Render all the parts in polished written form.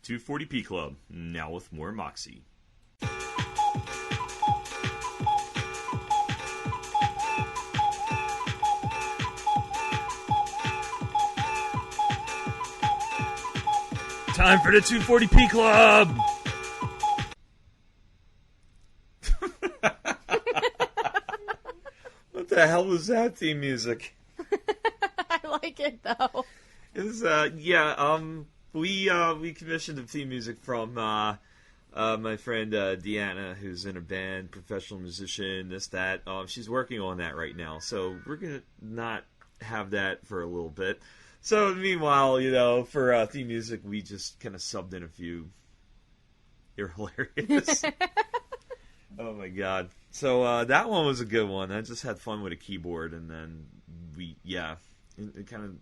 240p Club, now with more Moxie. Time for the 240p Club! What the hell was that theme music? I like it though. It was, we commissioned the theme music from my friend Deanna, who's in a band, professional musician, this, that. She's working on that right now, so we're gonna not have that for a little bit. So meanwhile, for theme music, we just kind of subbed in a few. You're hilarious. Oh my god. So that one was a good one. I just had fun with a keyboard, and then it kind of.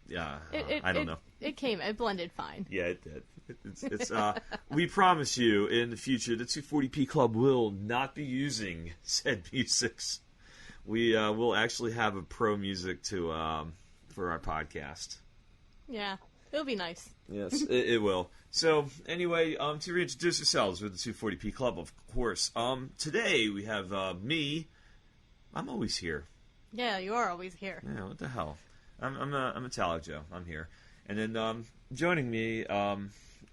Yeah, I don't know. It blended fine. Yeah, it did. It's we promise you, in the future, the 240p Club will not be using said musics. We will actually have a pro music to for our podcast. Yeah, it'll be nice. Yes, it will. So, anyway, to reintroduce ourselves with the 240p Club, of course. Today we have me. I'm always here. Yeah, you are always here. Yeah, what the hell? I'm a Talak Joe. I'm here. And then joining me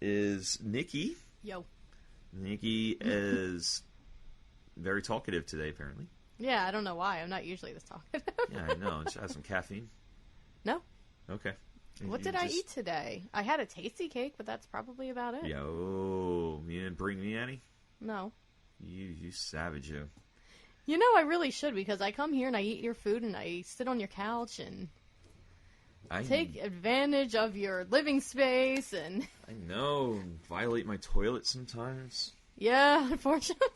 is Nikki. Yo. Nikki is very talkative today, apparently. Yeah, I don't know why. I'm not usually this talkative. Yeah, I know. She has some caffeine? No. Okay. What did I eat today? I had a tasty cake, but that's probably about it. Yo, you didn't bring me any? No. You savage, you. You know, I really should, because I come here and I eat your food and I sit on your couch and take advantage of your living space and... I know. Violate my toilet sometimes. Yeah, unfortunately.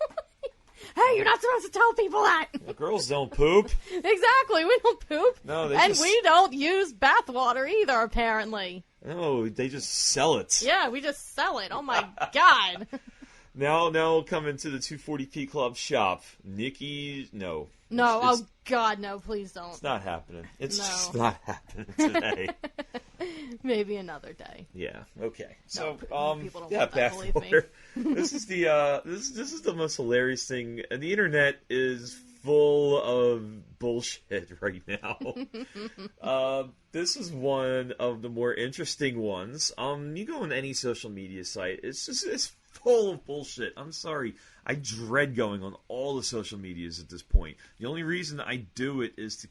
Hey, you're not supposed to tell people that! Well, girls don't poop. Exactly, we don't poop. No, we don't use bathwater either, apparently. No, they just sell it. Yeah, we just sell it. Oh my god. Now come into the 240p Club shop. Nikki, no. No, oh god, no, please don't. It's not happening. It's just not happening today. Maybe another day. Yeah, okay. So, people don't want that, believe me. This is the this is the most hilarious thing. And the internet is full of bullshit right now. This is one of the more interesting ones. You go on any social media site, it's full of bullshit. I'm sorry. I dread going on all the social medias at this point. The only reason I do it is to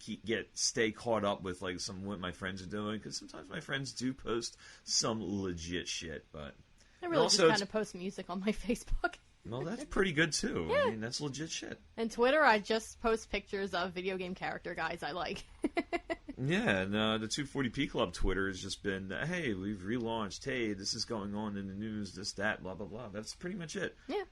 stay caught up with like what my friends are doing, because sometimes my friends do post some legit shit, but I really just kind of post music on my Facebook. Well, that's pretty good too. Yeah. I mean, that's legit shit. And Twitter, I just post pictures of video game character guys I like. Yeah, and the 240p Club Twitter has just been, hey, we've relaunched, hey, this is going on in the news, this, that, blah, blah, blah. That's pretty much it. Yeah.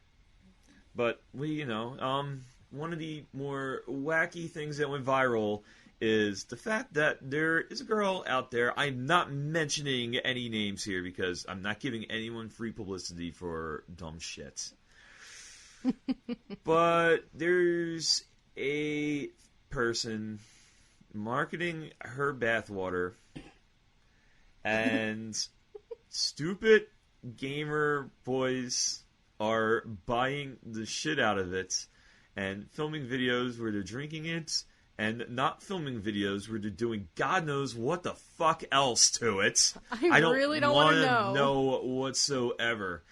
But one of the more wacky things that went viral is the fact that there is a girl out there. I'm not mentioning any names here because I'm not giving anyone free publicity for dumb shit. But there's a person marketing her bathwater, and stupid gamer boys are buying the shit out of it and filming videos where they're drinking it, and not filming videos where they're doing God knows what the fuck else to it. I really don't want to know whatsoever.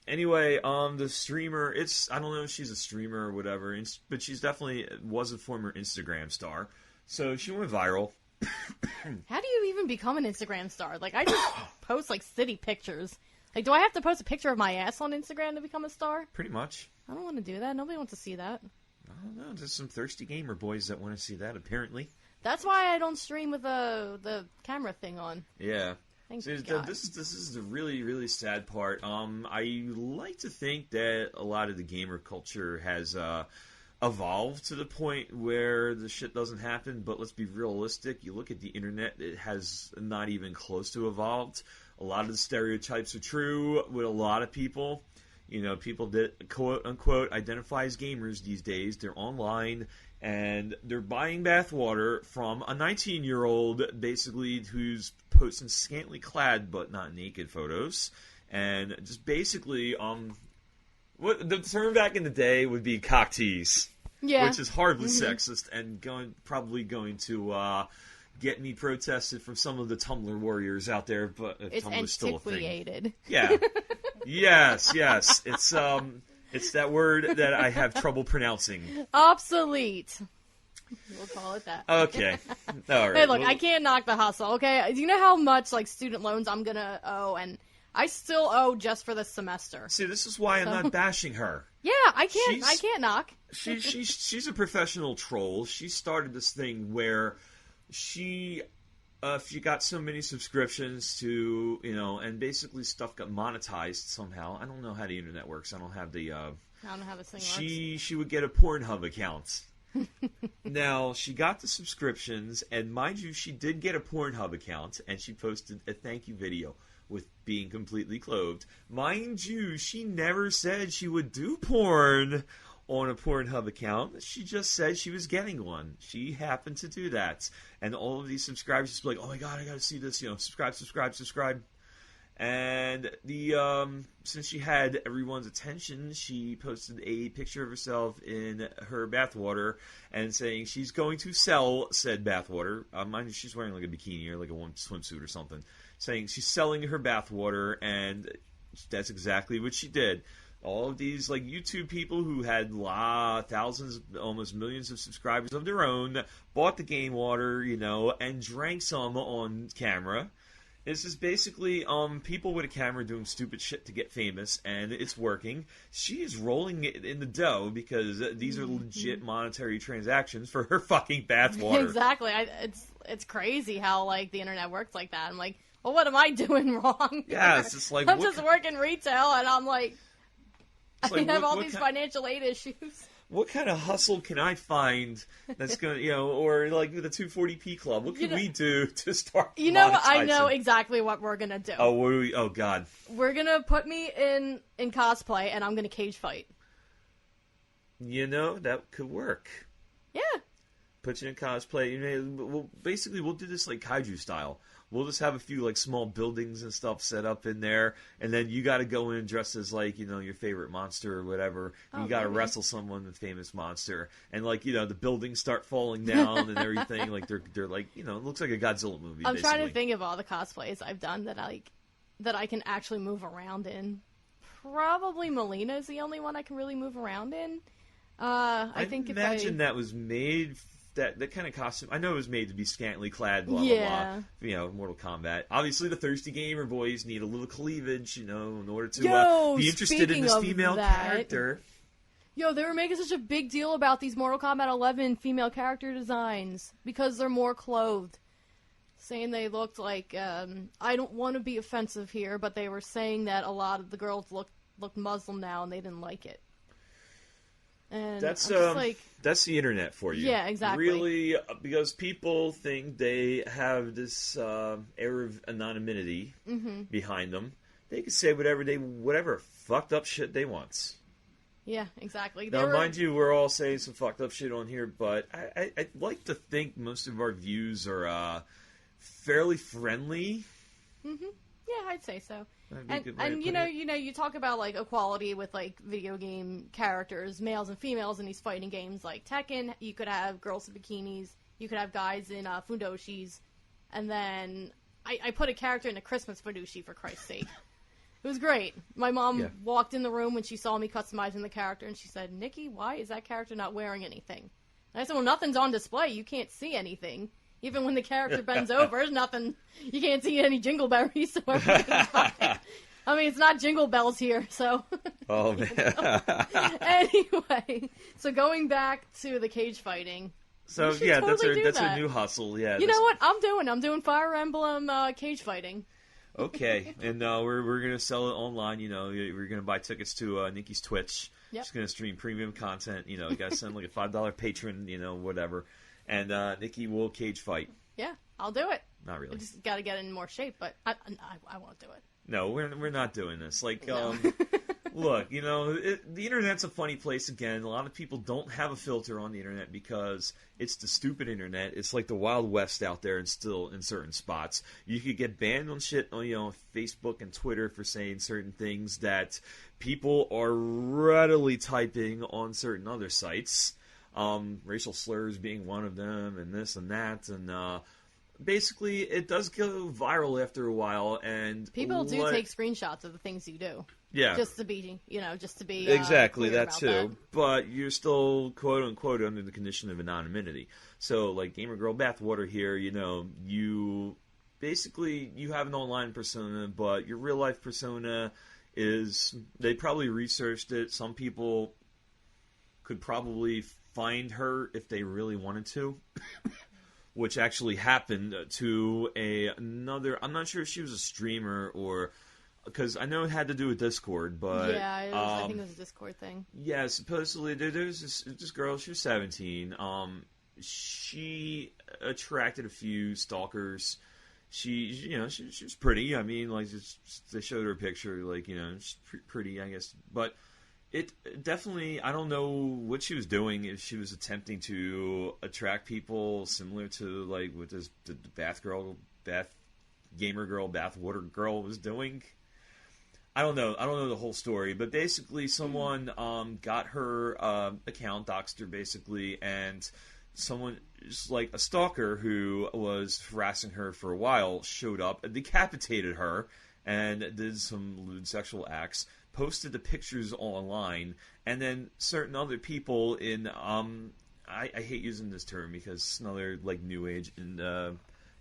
Anyway, the streamer, I don't know if she's a streamer or whatever, but she's definitely was a former Instagram star. So she went viral. How do you even become an Instagram star? Like, I just post, like, city pictures. Like, do I have to post a picture of my ass on Instagram to become a star? Pretty much. I don't want to do that. Nobody wants to see that. I don't know. There's some thirsty gamer boys that want to see that, apparently. That's why I don't stream with the camera thing on. Yeah. Thank So God. this is the really, really sad part. I like to think that a lot of the gamer culture has evolved to the point where the shit doesn't happen, but let's be realistic. You look at the internet, it has not even close to evolved. A lot of the stereotypes are true with a lot of people. You know, people that quote-unquote identify as gamers these days, they're online, and they're buying bathwater from a 19-year-old, basically, who's posting scantily clad but not naked photos. and just basically, what the term back in the day would be cock tease. Yeah. Which is horribly sexist and probably going to get me protested from some of the Tumblr warriors out there, but it's Tumblr's still a thing. antiquated. Yeah. Yes. It's that word that I have trouble pronouncing. Obsolete. We'll call it that. Okay. All right. Hey, look, I can't knock the hustle, okay? Do you know how much, like, student loans I'm gonna owe? And I still owe just for this semester. See, this is why I'm not bashing her. Yeah, I can't knock. She's a professional troll. She started this thing where she got so many subscriptions to, and basically stuff got monetized somehow. I don't know how the internet works. I don't have the. I don't know how this thing works. She would get a Pornhub account. Now, she got the subscriptions, and mind you, she did get a Pornhub account, and she posted a thank you video with being completely clothed. Mind you, she never said she would do porn on a Pornhub account. She just said she was getting one. She happened to do that. And all of these subscribers just be like, oh my god, I gotta see this, subscribe. And since she had everyone's attention, she posted a picture of herself in her bathwater and saying she's going to sell said bathwater. Mind you, she's wearing like a bikini or like a swimsuit or something. Saying she's selling her bathwater, and that's exactly what she did. All of these like YouTube people who had thousands, almost millions of subscribers of their own, bought the game water, and drank some on camera. This is basically people with a camera doing stupid shit to get famous, and it's working. She is rolling it in the dough because these are legit monetary transactions for her fucking bathwater. Exactly. It's crazy how like the internet works like that. I'm like, well, what am I doing wrong? Yeah, it's just like I'm just working retail, and I'm like, I have all these financial aid issues. What kind of hustle can I find that's going to, or like the 240p club? What can we do to start monetizing? I know exactly what we're going to do. Oh, what are we? Oh, God. We're going to put me in cosplay, and I'm going to cage fight. That could work. Yeah. Put you in cosplay. We'll do this like kaiju style. We'll just have a few like small buildings and stuff set up in there, and then you got to go in dressed as like your favorite monster or whatever. And you got to wrestle someone, the famous monster, and like the buildings start falling down and everything. Like they're like it looks like a Godzilla movie. I'm trying to think of all the cosplays I've done that I can actually move around in. Probably Melina is the only one I can really move around in. I imagine that was made. That kind of costume, I know it was made to be scantily clad, blah, yeah. blah, blah. Mortal Kombat. Obviously, the thirsty gamer boys need a little cleavage, in order to be interested in this female character. Yo, they were making such a big deal about these Mortal Kombat 11 female character designs because they're more clothed. Saying they looked like, I don't want to be offensive here, but they were saying that a lot of the girls look Muslim now and they didn't like it. And that's the internet for you. Yeah, exactly. Really, because people think they have this air of anonymity behind them. They can say whatever fucked up shit they want. Yeah, exactly. Now, mind you, we're all saying some fucked up shit on here, but I'd like to think most of our views are fairly friendly. Mm-hmm. Yeah, I'd say so. And you talk about like equality with like video game characters, males and females in these fighting games like Tekken. You could have girls in bikinis, you could have guys in fundoshis, and then I put a character in a Christmas fundoshi for Christ's sake. It was great. My mom walked in the room when she saw me customizing the character, and she said, "Nikki, why is that character not wearing anything?" And I said, "Well, nothing's on display. You can't see anything." Even when the character bends over, there's nothing. You can't see any jingle berries. So I mean, it's not jingle bells here, so. Oh, man. Anyway, so going back to the cage fighting. So, yeah, totally that's our new hustle. Yeah. You know what I'm doing Fire Emblem cage fighting. Okay, and we're going to sell it online. We're going to buy tickets to Nikki's Twitch. Yep. She's going to stream premium content. You got to send like a $5 patron, whatever. And Nikki will cage fight. Yeah, I'll do it. Not really. I just got to get in more shape, but I won't do it. No, we're not doing this. Like, no. Look, the internet's a funny place again. A lot of people don't have a filter on the internet because it's the stupid internet. It's like the Wild West out there, and still in certain spots. You could get banned on shit on, Facebook and Twitter for saying certain things that people are readily typing on certain other sites. Racial slurs being one of them, and this and that, and basically it does go viral after a while, and people do take screenshots of the things you do. Yeah. Just to be exactly clear that too. that. But you're still quote unquote under the condition of anonymity. So like Gamer Girl Bathwater here, you basically you have an online persona, but your real life persona is they probably researched it. Some people could probably find her if they really wanted to. Which actually happened to another. I'm not sure if she was a streamer or because I know it had to do with Discord, but yeah, I think it was a Discord thing. Yeah, supposedly there's this girl. She was 17. She attracted a few stalkers. She was pretty. I mean, like they showed her a picture, like she's pretty, I guess, but. It definitely, I don't know what she was doing, if she was attempting to attract people similar to like what the Gamer Girl Bathwater girl was doing. I don't know the whole story, but basically someone got her account, doxed her basically, and someone, like a stalker who was harassing her for a while, showed up and decapitated her and did some lewd sexual acts. Posted the pictures online, and then certain other people in I hate using this term because it's another like new age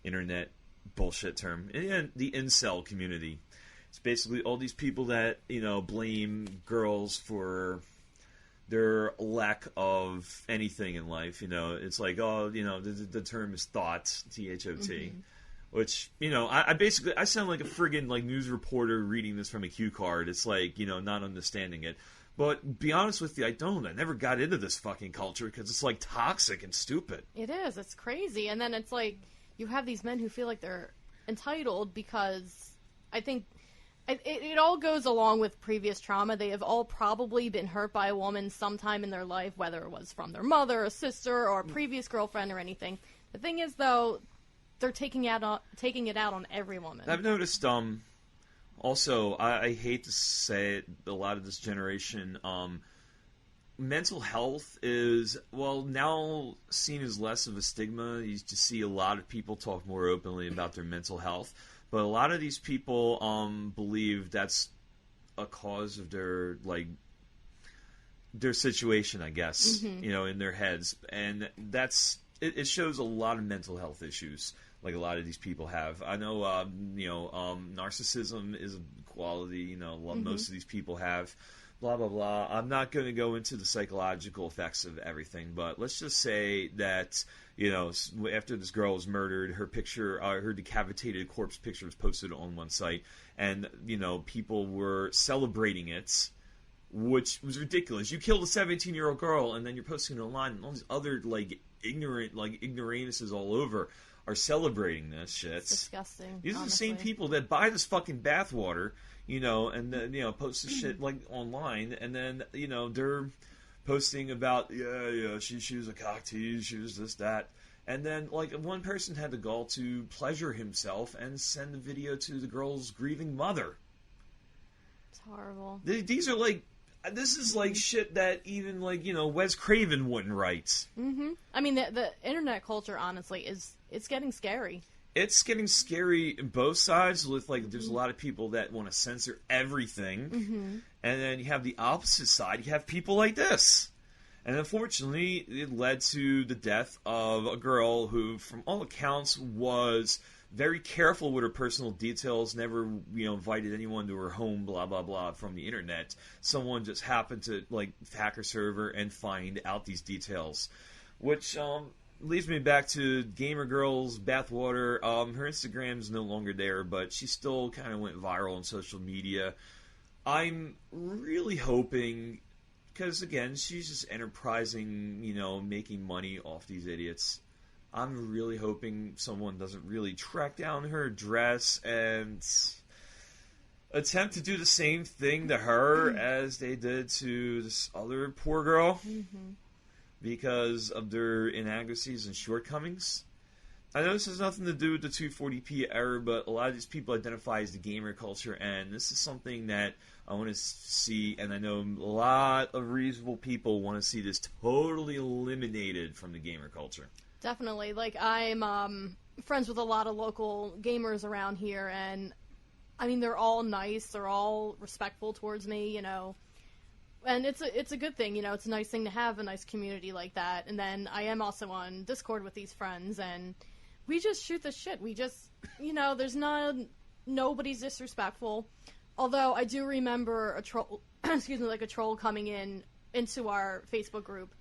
internet bullshit term. And the incel community. It's basically all these people that blame girls for their lack of anything in life. It's like the term is thought, THOT. Mm-hmm. Which, I sound like a friggin' like news reporter reading this from a cue card. It's like, not understanding it. But be honest with you, I never got into this fucking culture because it's like toxic and stupid. It is. It's crazy. And then it's like you have these men who feel like they're entitled because I think it all goes along with previous trauma. They have all probably been hurt by a woman sometime in their life, whether it was from their mother, a sister, or a previous girlfriend or anything. The thing is, though, they're taking it out on every woman. I've noticed, also, I hate to say it, a lot of this generation, mental health is, now seen as less of a stigma. You used to see a lot of people talk more openly about their mental health, but a lot of these people believe that's a cause of their situation, I guess, in their heads, and it shows a lot of mental health issues. Like a lot of these people have. I know, narcissism is a quality, most of these people have, blah, blah, blah. I'm not going to go into the psychological effects of everything, but let's just say that, after this girl was murdered, her picture, her decapitated corpse picture was posted on one site, and, people were celebrating it, which was ridiculous. You killed a 17-year-old girl, and then you're posting it online, and all these other, ignoramuses all over are celebrating this shit. It's disgusting. These are the same people that buy this fucking bathwater, and then, post this shit online, and then, they're posting about she was a cock tease, she was this, that. And then one person had the gall to pleasure himself and send the video to the girl's grieving mother. It's horrible. These are this is shit that even Wes Craven wouldn't write. Mm-hmm. I mean, the internet culture, honestly, it's getting scary. It's getting scary in both sides. With there's a lot of people that want to censor everything, and then you have the opposite side. You have people like this, and unfortunately, it led to the death of a girl who, from all accounts, was very careful with her personal details, never, invited anyone to her home, blah, blah, blah, from the internet. Someone just happened to, hack her server and find out these details. Which, leads me back to Gamer Girl's Bathwater. Her Instagram's no longer there, but she still kind of went viral on social media. I'm really hoping, because, again, she's just enterprising, making money off these idiots. I'm really hoping someone doesn't really track down her address and attempt to do the same thing to her as they did to this other poor girl because of their inadequacies and shortcomings. I know this has nothing to do with the 240p era, but a lot of these people identify as the gamer culture, and this is something that I want to see, and I know a lot of reasonable people want to see this totally eliminated from the gamer culture. Definitely. Like, I'm friends with a lot of local gamers around here, and I mean, they're all nice, they're all respectful towards me, you know, and it's a good thing, you know, it's a nice thing to have a nice community like that. And then I am also on Discord with these friends, and we just shoot the shit. We just, you know, nobody's disrespectful. Although I do remember a troll, like a troll coming into our Facebook group,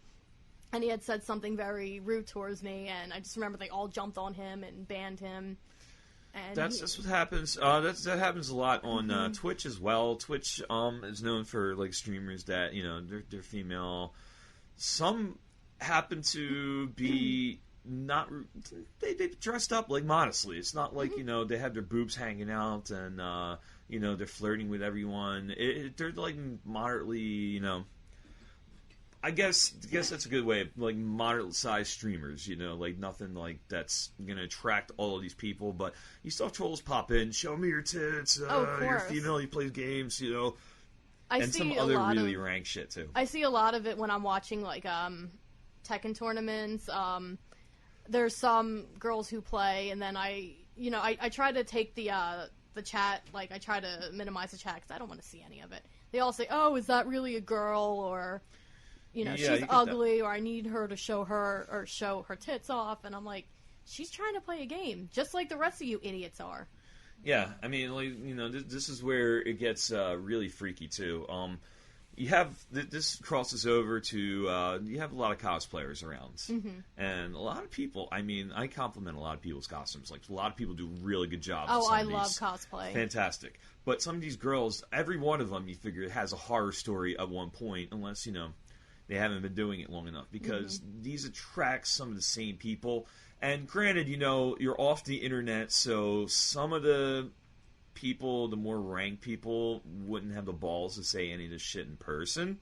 and he had said something very rude towards me, and I just remember they all jumped on him and banned him. And that's what happens. That happens a lot on Twitch as well. Twitch is known for like streamers that, you know, they're female. Some happen to be not. They dressed up like modestly. It's not like, you know, they have their boobs hanging out and you know, they're flirting with everyone. They're like moderately, you know. I guess that's a good way of, like, moderate-sized streamers, you know, like, nothing, like, that's going to attract all of these people, but you still have trolls pop in, show me your tits, you're female, you play games, you know, and some other really rank shit, too. I see a lot of it when I'm watching, like, Tekken tournaments. There's some girls who play, and then I try to take the chat, like, I try to minimize the chat, because I don't want to see any of it. They all say, oh, is that really a girl, or... You know, she's ugly, or I need her to show her tits off, and I'm like, she's trying to play a game, just like the rest of you idiots are. Yeah, I mean, like, you know, this is where it gets really freaky too. You have this crosses over to you have a lot of cosplayers around, and a lot of people. I mean, I compliment a lot of people's costumes. Like, a lot of people do really good jobs. Oh, I love cosplay. Fantastic. But some of these girls, every one of them, you figure, has a horror story at one point, unless, you know, they haven't been doing it long enough, because these attract some of the same people. And granted, you know, you're off the internet, so some of the people, the more ranked people, wouldn't have the balls to say any of this shit in person.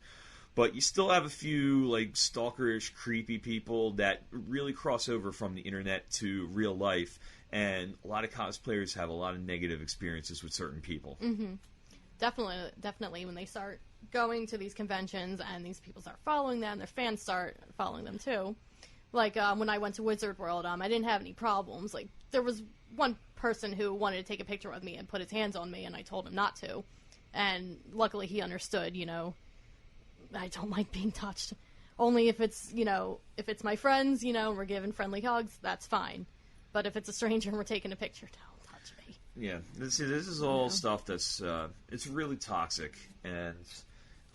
But you still have a few, like, stalkerish, creepy people that really cross over from the internet to real life. And a lot of cosplayers have a lot of negative experiences with certain people. Definitely, when they start going to these conventions and these people start following them, their fans start following them too. Like, when I went to Wizard World, I didn't have any problems. Like, there was one person who wanted to take a picture with me and put his hands on me, and I told him not to. And luckily he understood, you know, I don't like being touched. Only if it's, you know, if it's my friends, you know, and we're giving friendly hugs, that's fine. But if it's a stranger and we're taking a picture, don't touch me. Yeah, see, this is all stuff that's, it's really toxic, and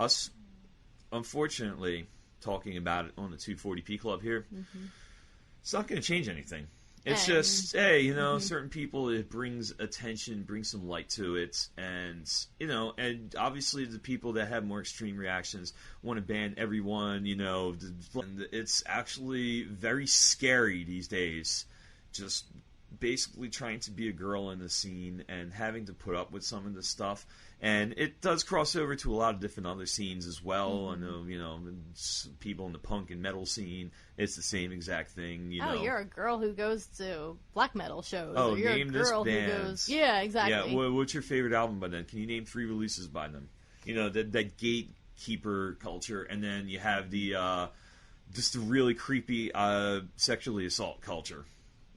us, unfortunately, talking about it on the 240p Club here, it's not going to change anything. It's just, hey, you know, certain people, it brings attention, brings some light to it, and, you know, and obviously the people that have more extreme reactions want to ban everyone, you know, and it's actually very scary these days, just basically trying to be a girl in the scene and having to put up with some of this stuff. And it does cross over to a lot of different other scenes as well. I know, you know, people in the punk and metal scene, it's the same exact thing, you know. Oh, you're a girl who goes to black metal shows. Oh, or you're name a girl this band. Who goes... Yeah, exactly. Yeah, what's your favorite album by them? Can you name 3 releases by them? You know, that gatekeeper culture, and then you have the just the really creepy sexually assault culture.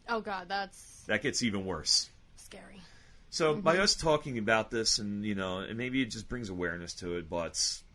Oh, God, that gets even worse. Scary. So by us talking about this, and, you know, and maybe it just brings awareness to it, but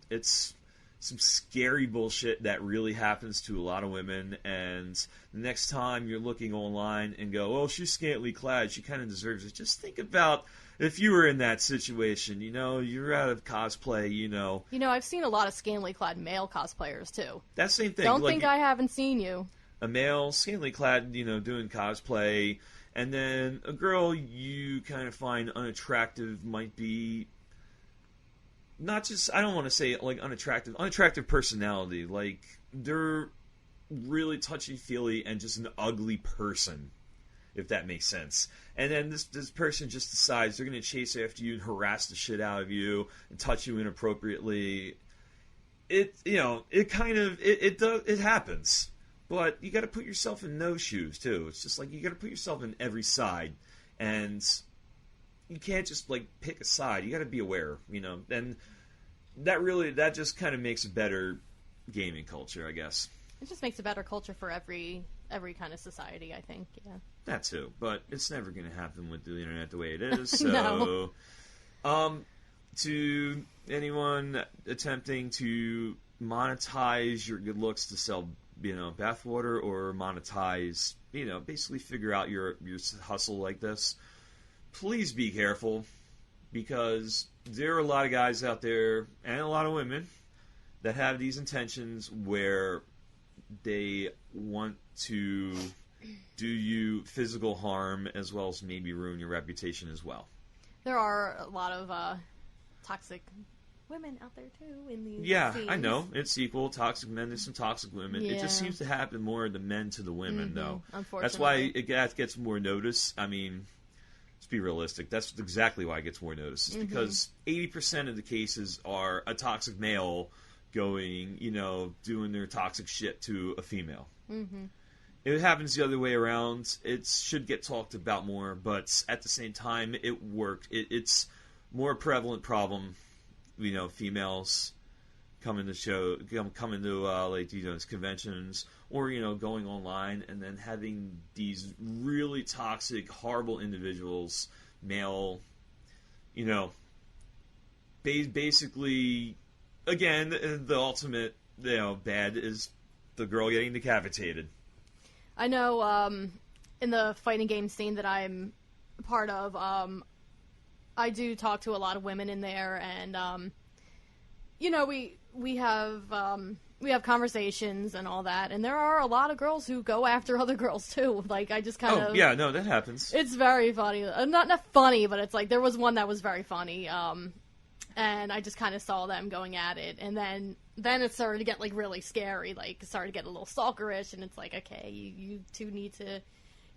it's some scary bullshit that really happens to a lot of women. And the next time you're looking online and go, oh, she's scantily clad, she kind of deserves it. Just think about if you were in that situation. You know, you're out of cosplay. You know, I've seen a lot of scantily clad male cosplayers too. That same thing. Don't think I haven't seen you. A male, scantily clad, you know, doing cosplay, and then a girl you kind of find unattractive might be not just, I don't want to say like unattractive personality. Like, they're really touchy-feely and just an ugly person. if that makes sense. And then this person just decides they're going to chase after you and harass the shit out of you and touch you inappropriately. It happens. But you got to put yourself in those shoes too. It's just like you got to put yourself in every side, and you can't just like pick a side. You got to be aware, and that just kind of makes a better gaming culture, I guess. It just makes a better culture for every kind of society, I think. Yeah. That too, but it's never going to happen with the internet the way it is. So, no. To anyone attempting to monetize your good looks to sell, bathwater, or monetize, basically figure out your hustle like this, please be careful, because there are a lot of guys out there and a lot of women that have these intentions where they want to do you physical harm as well as maybe ruin your reputation as well. There are a lot of toxic women out there too in these scenes. I know. It's equal. Toxic men, there's some toxic women. Yeah. It just seems to happen more the men to the women, though. Unfortunately. That's why it gets more notice. I mean, let's be realistic. That's exactly why it gets more notice. It's because 80% of the cases are a toxic male going, doing their toxic shit to a female. If it happens the other way around, it should get talked about more, but at the same time, it worked. It's more prevalent problem, females coming to conventions, or going online and then having these really toxic, horrible individuals, male, basically, again, the ultimate, bad is the girl getting decapitated. I know, in the fighting game scene that I'm part of, I do talk to a lot of women in there, and we have conversations and all that, and there are a lot of girls who go after other girls too. Like, I just kind of... Oh, yeah, no, that happens. It's very funny. Not funny, but it's like, there was one that was very funny, and I just kind of saw them going at it, and then it started to get, like, really scary. Like, it started to get a little stalkerish, and it's like, okay, you two need to...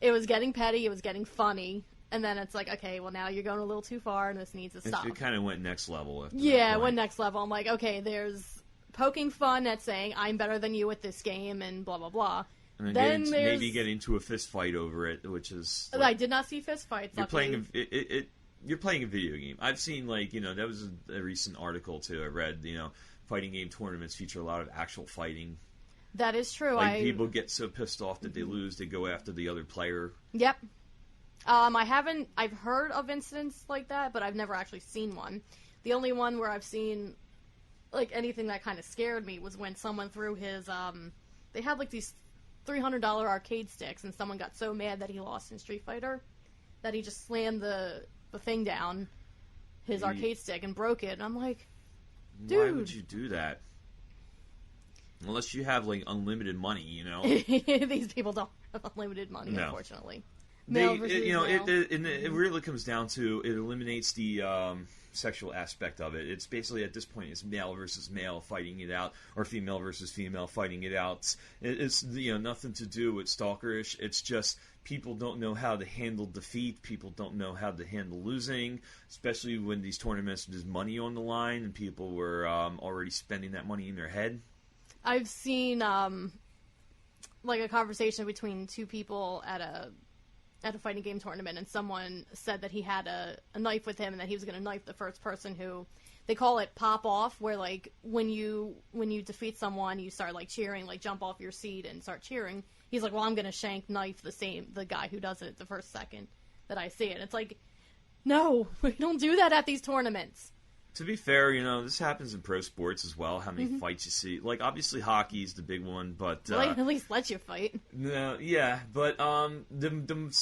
It was getting petty, it was getting funny, and then it's like, okay, well, now you're going a little too far, and this needs to stop. It kind of went next level. Yeah, it went next level. I'm like, okay, there's poking fun at saying, I'm better than you at this game, and blah, blah, blah. And then maybe get into a fist fight over it, which is... Like, I did not see fist fights. You're playing a video game. I've seen, that was a recent article, too, I read, fighting game tournaments feature a lot of actual fighting. That is true. People get so pissed off that they lose, they go after the other player. Yep. I've heard of incidents like that, but I've never actually seen one. The only one where I've seen, anything that kind of scared me was when someone threw his, they had, these $300 arcade sticks, and someone got so mad that he lost in Street Fighter that he just slammed the thing down, his arcade stick, and broke it. And I'm like, dude. Why would you do that? Unless you have, unlimited money, These people don't have unlimited money, unfortunately. It really comes down to, it eliminates the sexual aspect of it. It's basically, at this point, it's male versus male fighting it out, or female versus female fighting it out. It's nothing to do with stalkerish. It's just people don't know how to handle defeat. People don't know how to handle losing, especially when these tournaments, there's money on the line, and people were already spending that money in their head. I've seen a conversation between two people at a fighting game tournament, and someone said that he had a knife with him and that he was going to knife the first person who, they call it pop off, where when you defeat someone, you start cheering, jump off your seat and start cheering. He's like, well, I'm going to shank knife the guy who does it the first second that I see it. It's like, no, we don't do that at these tournaments. To be fair, this happens in pro sports as well, how many fights you see. Obviously hockey's the big one, but... Well, at least let you fight. No, yeah, but the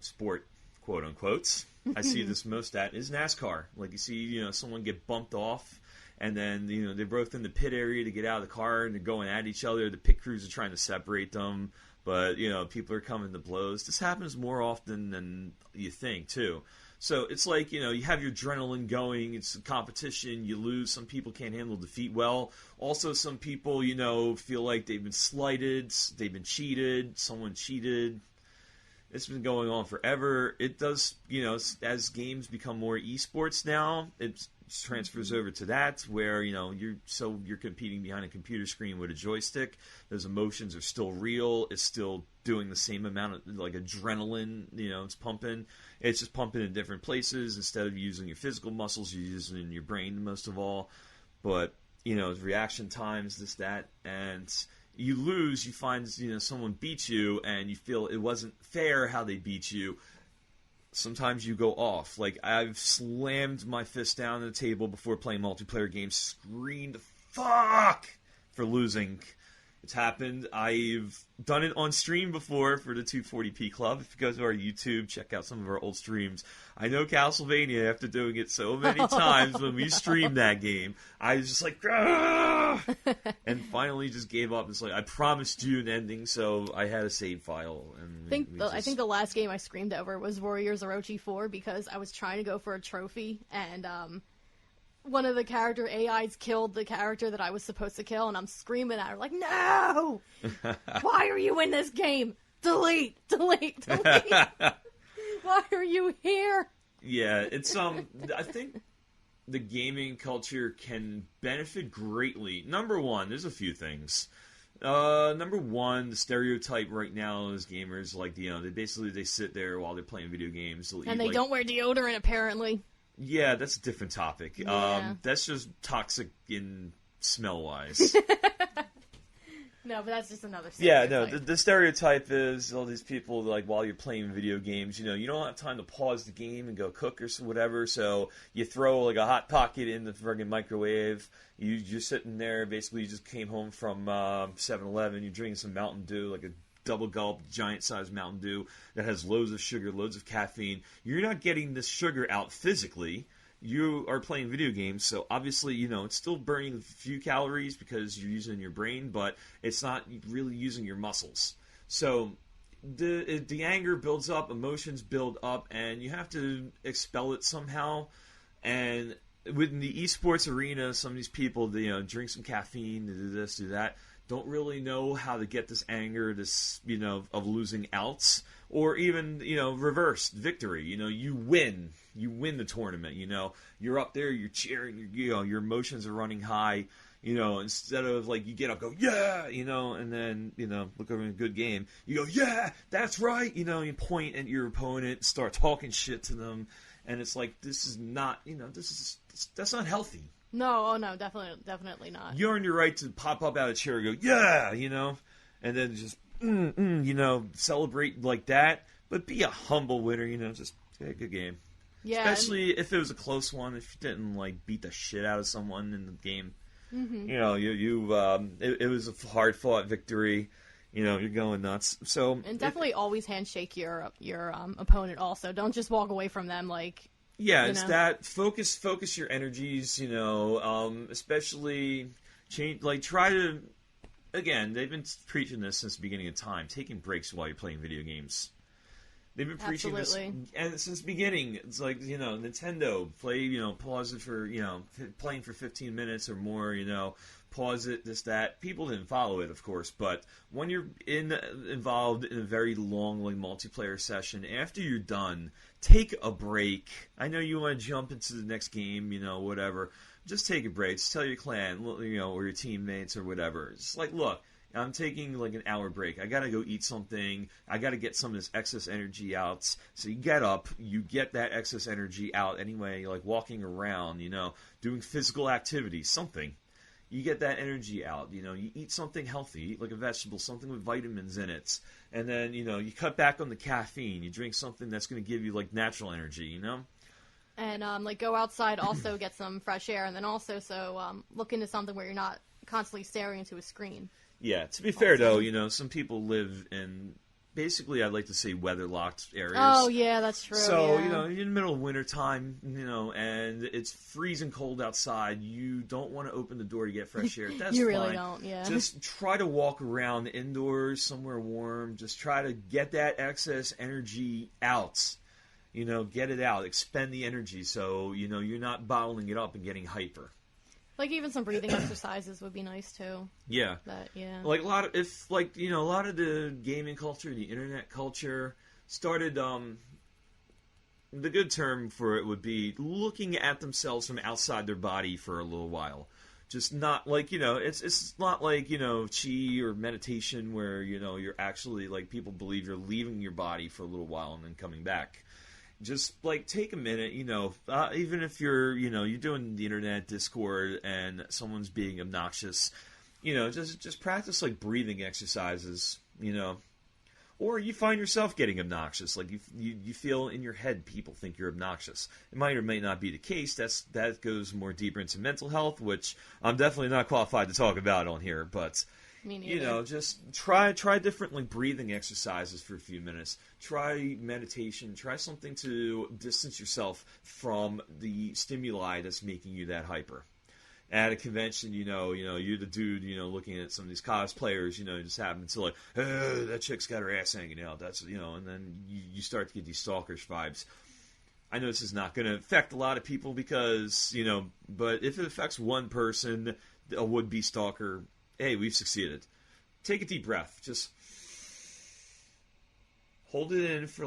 sport, quote-unquote, I see this most at, is NASCAR. You see, someone get bumped off, and then, they're both in the pit area to get out of the car, and they're going at each other. The pit crews are trying to separate them, but, people are coming to blows. This happens more often than you think, too. So it's you have your adrenaline going, it's a competition, you lose, some people can't handle defeat well. Also, some people, feel like they've been slighted, they've been cheated, someone cheated. It's been going on forever. It does, as games become more esports now, it transfers over to that where, you're competing behind a computer screen with a joystick. Those emotions are still real. It's still doing the same amount of, like, adrenaline, it's pumping. It's just pumping in different places. Instead of using your physical muscles, you're using your brain most of all. But, reaction times, this, that, and you lose, you find, someone beats you, and you feel it wasn't fair how they beat you. Sometimes you go off. Like, I've slammed my fist down on the table before playing multiplayer games, screamed, fuck, for losing. It's happened. I've done it on stream before for the 240p Club. If you go to our YouTube, check out some of our old streams. I know Castlevania, after doing it so many times when we streamed that game, I was just like, ah! And finally just gave up. It's like, I promised you an ending, so I had a save file. And I think the last game I screamed over was Warriors Orochi 4 because I was trying to go for a trophy, and one of the character AIs killed the character that I was supposed to kill, and I'm screaming at her like, no! Why are you in this game? Delete! Delete! Delete! Why are you here? Yeah, it's, I think the gaming culture can benefit greatly. Number one, there's a few things. Number one, the stereotype right now is gamers, like, they sit there while they're playing video games. And they don't wear deodorant, apparently. Yeah, that's a different topic. Yeah. That's just toxic in smell-wise. No, but that's just another stereotype. stereotype. Yeah, no, the stereotype is all these people, like, while you're playing video games, you don't have time to pause the game and go cook or whatever, so you throw, like, a Hot Pocket in the friggin' microwave. You're sitting there, basically you just came home from 7-Eleven, you're drinking some Mountain Dew, like a double gulp, giant-sized Mountain Dew that has loads of sugar, loads of caffeine. You're not getting this sugar out physically. You are playing video games, so obviously, it's still burning a few calories because you're using your brain, but it's not really using your muscles. So the anger builds up, emotions build up, and you have to expel it somehow. And within the esports arena, some of these people, drink some caffeine, do this, do that, don't really know how to get this anger, this, of losing outs, or even, reversed victory. You win the tournament, you're up there, you're cheering, your emotions are running high, instead of, like, you get up, go, yeah, and then, look over in a good game, you go, yeah, that's right, you point at your opponent, start talking shit to them, and it's like, this is not, that's not healthy. No, oh no, definitely not. You earn your right to pop up out of a chair and go, yeah, and then just, celebrate like that. But be a humble winner, just a good game. Yeah. Especially if it was a close one, if you didn't, like, beat the shit out of someone in the game. Mm-hmm. It was a hard-fought victory. You're going nuts. So and definitely always handshake your opponent also. Don't just walk away from them like... Yeah, it's that focus your energies, especially change, like, try to, again, they've been preaching this since the beginning of time, taking breaks while you're playing video games. They've been preaching this and since the beginning. It's like, Nintendo, pause it for, playing for 15 minutes or more, pause it, this, that. People didn't follow it, of course, but when you're involved in a very long, like, multiplayer session, after you're done, take a break. I know you want to jump into the next game, whatever. Just take a break. Just tell your clan, or your teammates or whatever. It's like, look, I'm taking, like, an hour break. I gotta go eat something. I gotta get some of this excess energy out. So you get up, you get that excess energy out anyway, like walking around, doing physical activity, something. You get that energy out, you eat something healthy, eat like a vegetable, something with vitamins in it, and then, you cut back on the caffeine, you drink something that's going to give you, like, natural energy, And, like, go outside, also get some fresh air, and then also, look into something where you're not constantly staring into a screen. Yeah, to be fair, though, some people live in... Basically, I'd like to say weather-locked areas. Oh, yeah, that's true. So, yeah. In the middle of winter time, and it's freezing cold outside, you don't want to open the door to get fresh air. That's you fine. really don't, yeah. Just try to walk around indoors, somewhere warm. Just try to get that excess energy out. Get it out. Expend the energy so, you're not bottling it up and getting hyper. Like, even some breathing exercises would be nice, too. Yeah. But, yeah. Like, a lot of the gaming culture, the internet culture, started, the good term for it would be looking at themselves from outside their body for a little while. Just not like, it's not like, chi or meditation where, you're actually, like, people believe you're leaving your body for a little while and then coming back. Just, like, take a minute, even if you're doing the internet, Discord, and someone's being obnoxious, just practice, like, breathing exercises, Or you find yourself getting obnoxious. Like, you feel in your head people think you're obnoxious. It might or may not be the case. That goes more deeper into mental health, which I'm definitely not qualified to talk about on here. But, me neither. Just try different, like, breathing exercises for a few minutes. Try meditation. Try something to distance yourself from the stimuli that's making you that hyper. At a convention, you're the dude, looking at some of these cosplayers, just happen to like, that chick's got her ass hanging out. That's, and then you start to get these Stalkers vibes. I know this is not going to affect a lot of people because, but if it affects one person, a would-be stalker, hey, we've succeeded. Take a deep breath. Just hold it in for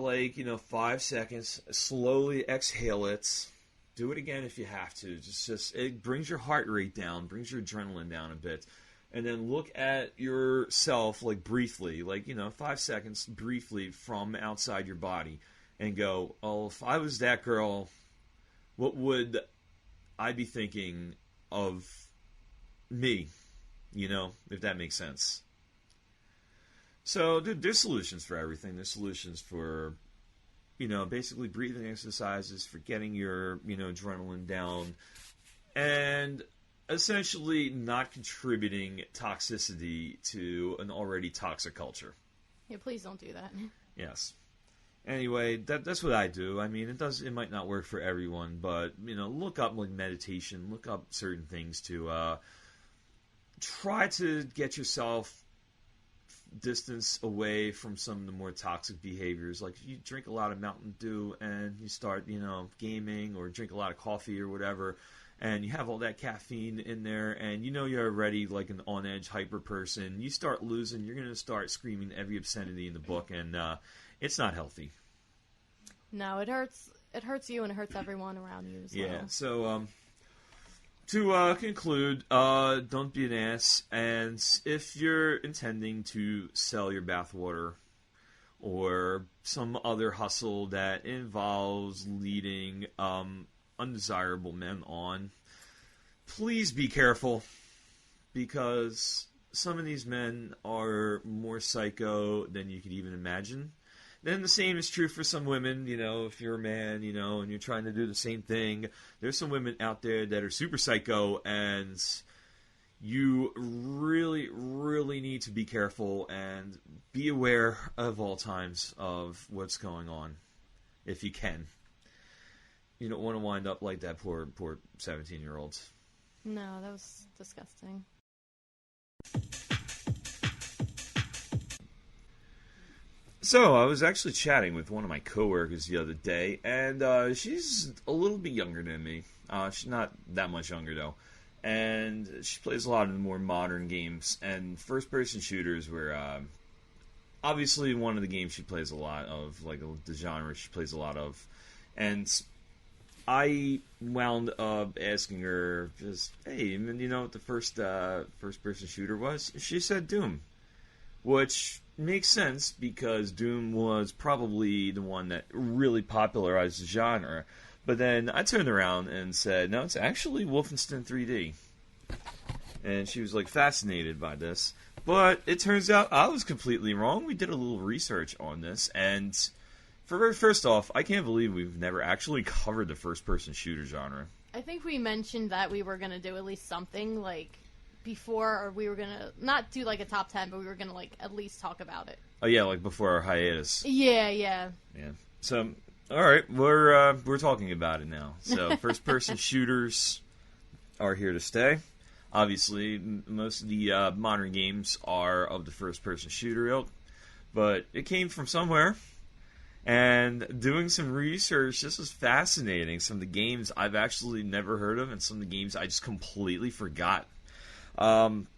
5 seconds. Slowly exhale it. Do it again if you have to. Just it brings your heart rate down, brings your adrenaline down a bit. And then look at yourself, briefly, 5 seconds briefly from outside your body. And go, oh, if I was that girl, what would I be thinking of me? If that makes sense. So there's solutions for everything. There's solutions for basically breathing exercises for getting your, adrenaline down and essentially not contributing toxicity to an already toxic culture. Yeah, please don't do that. Yes. Anyway, that's what I do. I mean, it might not work for everyone, but, look up meditation, look up certain things to try to get yourself distance away from some of the more toxic behaviors. Like if you drink a lot of Mountain Dew and you start, gaming or drink a lot of coffee or whatever, and you have all that caffeine in there and you're already like an on-edge hyper person, you start losing, you're going to start screaming every obscenity in the book, and it's not healthy. No, it hurts. It hurts you and it hurts everyone around you as well. Yeah, so, to conclude, don't be an ass, and if you're intending to sell your bathwater or some other hustle that involves leading undesirable men on, please be careful, because some of these men are more psycho than you could even imagine. Then the same is true for some women, if you're a man, and you're trying to do the same thing. There's some women out there that are super psycho, and you really, really need to be careful and be aware of all times of what's going on, if you can. You don't want to wind up like that poor 17-year-old. No, that was disgusting. So, I was actually chatting with one of my coworkers the other day, and she's a little bit younger than me. She's not that much younger, though. And she plays a lot of the more modern games, and first-person shooters were obviously one of the games she plays a lot of, like the genre she plays a lot of. And I wound up asking her, just, hey, you know what the first-person shooter was? She said Doom, which makes sense because Doom was probably the one that really popularized the genre. But then I turned around and said, no, it's actually Wolfenstein 3D. And she was fascinated by this. But it turns out I was completely wrong. We did a little research on this, and first off, I can't believe we've never actually covered the first-person shooter genre. I think we mentioned that we were going to do at least something before, or we were going to not do a top 10, but we were going to at least talk about it. Oh yeah, before our hiatus. Yeah. So, all right, we're talking about it now. So, first-person shooters are here to stay. Obviously, most of the modern games are of the first-person shooter ilk, but it came from somewhere. And doing some research, this was fascinating. Some of the games I've actually never heard of, and some of the games I just completely forgot.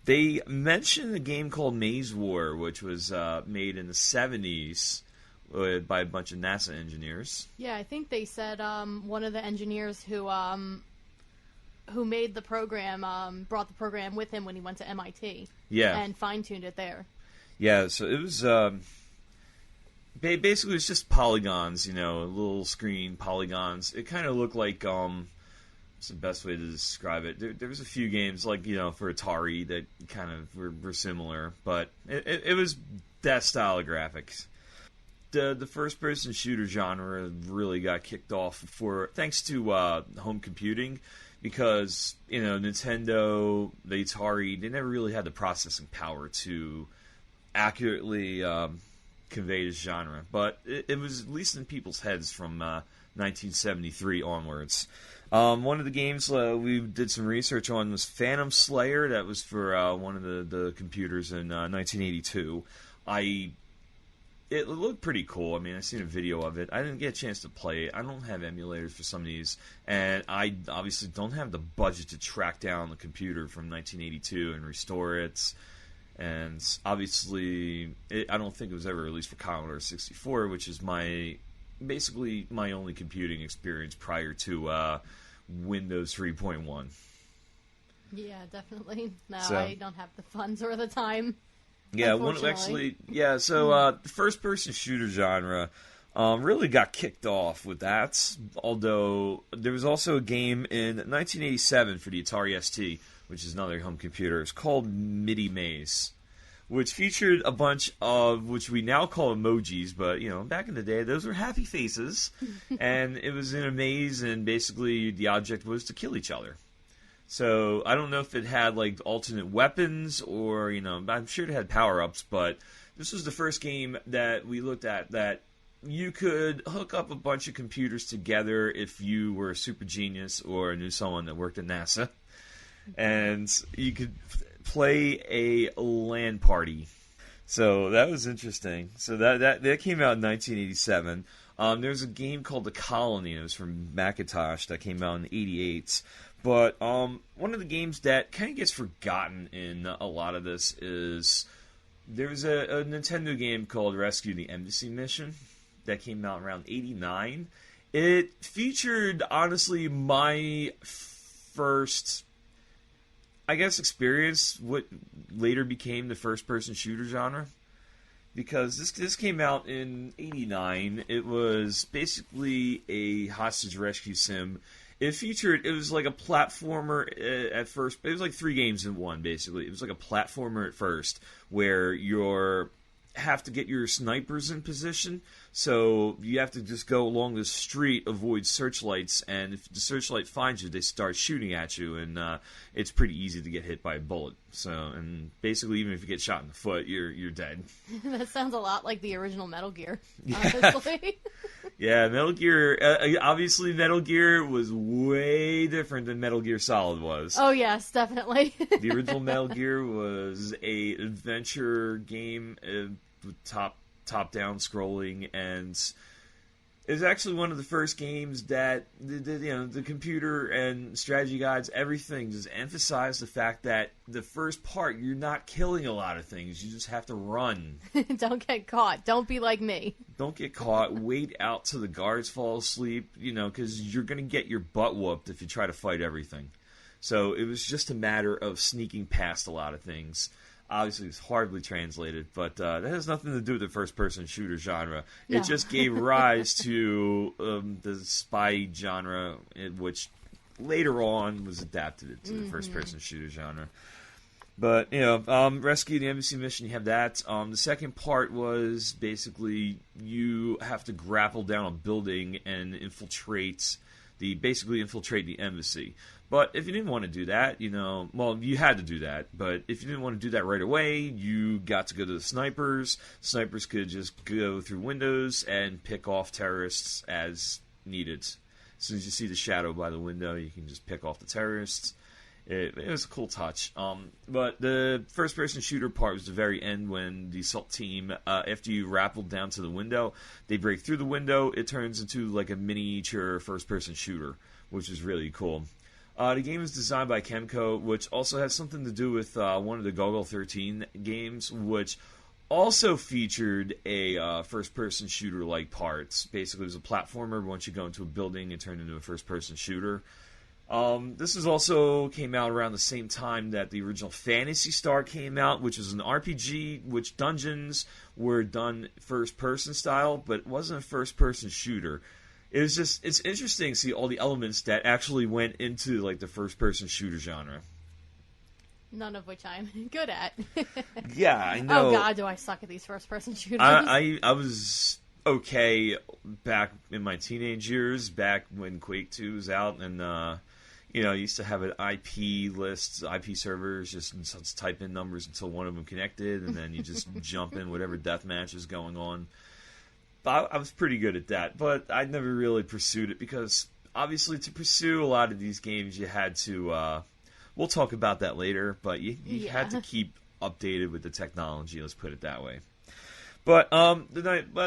They mentioned a game called Maze War, which was made in the 70s, by a bunch of NASA engineers. Yeah, I think they said one of the engineers who made the program brought the program with him when he went to MIT. Yeah. And fine-tuned it there. Yeah, so it was basically it's just polygons, little screen polygons. It kind of looked like what's the best way to describe it? There was a few games like for Atari that kind of were similar, but it was that style of graphics. The first-person shooter genre really got kicked off thanks to home computing, because Nintendo, the Atari, they never really had the processing power to accurately convey this genre, but it was at least in people's heads from 1973 onwards. One of the games we did some research on was Phantom Slayer. That was for one of the computers in 1982. It looked pretty cool. I mean, I've seen a video of it. I didn't get a chance to play it. I don't have emulators for some of these, and I obviously don't have the budget to track down the computer from 1982 and restore it. And obviously, I don't think it was ever released for Commodore 64, which is basically my only computing experience prior to Windows 3.1. Yeah, definitely. No, I don't have the funds or the time. Yeah, the first-person shooter genre really got kicked off with that, although there was also a game in 1987 for the Atari ST, which is another home computer. It's called MIDI Maze, which featured a bunch of, which we now call emojis, but, back in the day, those were happy faces, and it was in a maze, and basically the object was to kill each other. So I don't know if it had alternate weapons or I'm sure it had power-ups, but this was the first game that we looked at that you could hook up a bunch of computers together if you were a super genius or knew someone that worked at NASA, and you could play a LAN party. So that was interesting. So that came out in 1987. There's a game called The Colony. It was from Macintosh that came out in '88. But one of the games that kind of gets forgotten in a lot of this is there's a Nintendo game called Rescue the Embassy Mission that came out around '89. It featured, honestly, my first, I guess, experience what later became the first-person shooter genre. Because this came out in '89. It was basically a hostage rescue sim. It was like a platformer at first. It was like 3 games in one, basically. It was like a platformer at first, where you have to get your snipers in position. So you have to just go along the street, avoid searchlights, and if the searchlight finds you, they start shooting at you, and it's pretty easy to get hit by a bullet. So, and basically, even if you get shot in the foot, you're dead. That sounds a lot like the original Metal Gear, honestly. Yeah, Metal Gear, obviously Metal Gear was way different than Metal Gear Solid was. Oh yes, definitely. The original Metal Gear was a adventure game with top-down scrolling, and it was actually one of the first games that the computer and strategy guides, everything just emphasized the fact that the first part, you're not killing a lot of things. You just have to run. Don't get caught. Don't be like me. Don't get caught. Wait out till the guards fall asleep, because you're going to get your butt whooped if you try to fight everything. So it was just a matter of sneaking past a lot of things. Obviously, it's horribly translated, but that has nothing to do with the first-person shooter genre. No. It just gave rise to the spy genre, which later on was adapted to the first-person shooter genre. But, Rescue the Embassy Mission, you have that. The second part was basically you have to grapple down a building and infiltrate the embassy. But if you didn't want to do that, you had to do that. But if you didn't want to do that right away, you got to go to the snipers. Snipers could just go through windows and pick off terrorists as needed. As soon as you see the shadow by the window, you can just pick off the terrorists. It was a cool touch. But the first-person shooter part was the very end when the assault team, after you rappelled down to the window, they break through the window. It turns into like a miniature first-person shooter, which is really cool. The game is designed by Kemco, which also has something to do with one of the Golgo 13 games, which also featured a first-person shooter-like parts. Basically, it was a platformer. Once you go into a building, it turned into a first-person shooter. This is also came out around the same time that the original Phantasy Star came out, which was an RPG, which dungeons were done first-person style, but it wasn't a first-person shooter. It's interesting to see all the elements that actually went into like the first-person shooter genre. None of which I'm good at. Yeah, I know. Oh god, do I suck at these first-person shooters? I was okay back in my teenage years, back when Quake 2 was out, and I used to have an IP list, IP servers, just type in numbers until one of them connected, and then you just jump in whatever deathmatch is going on. I was pretty good at that, but I never really pursued it because, obviously, to pursue a lot of these games, you had to... we'll talk about that later, but you had to keep updated with the technology, let's put it that way. But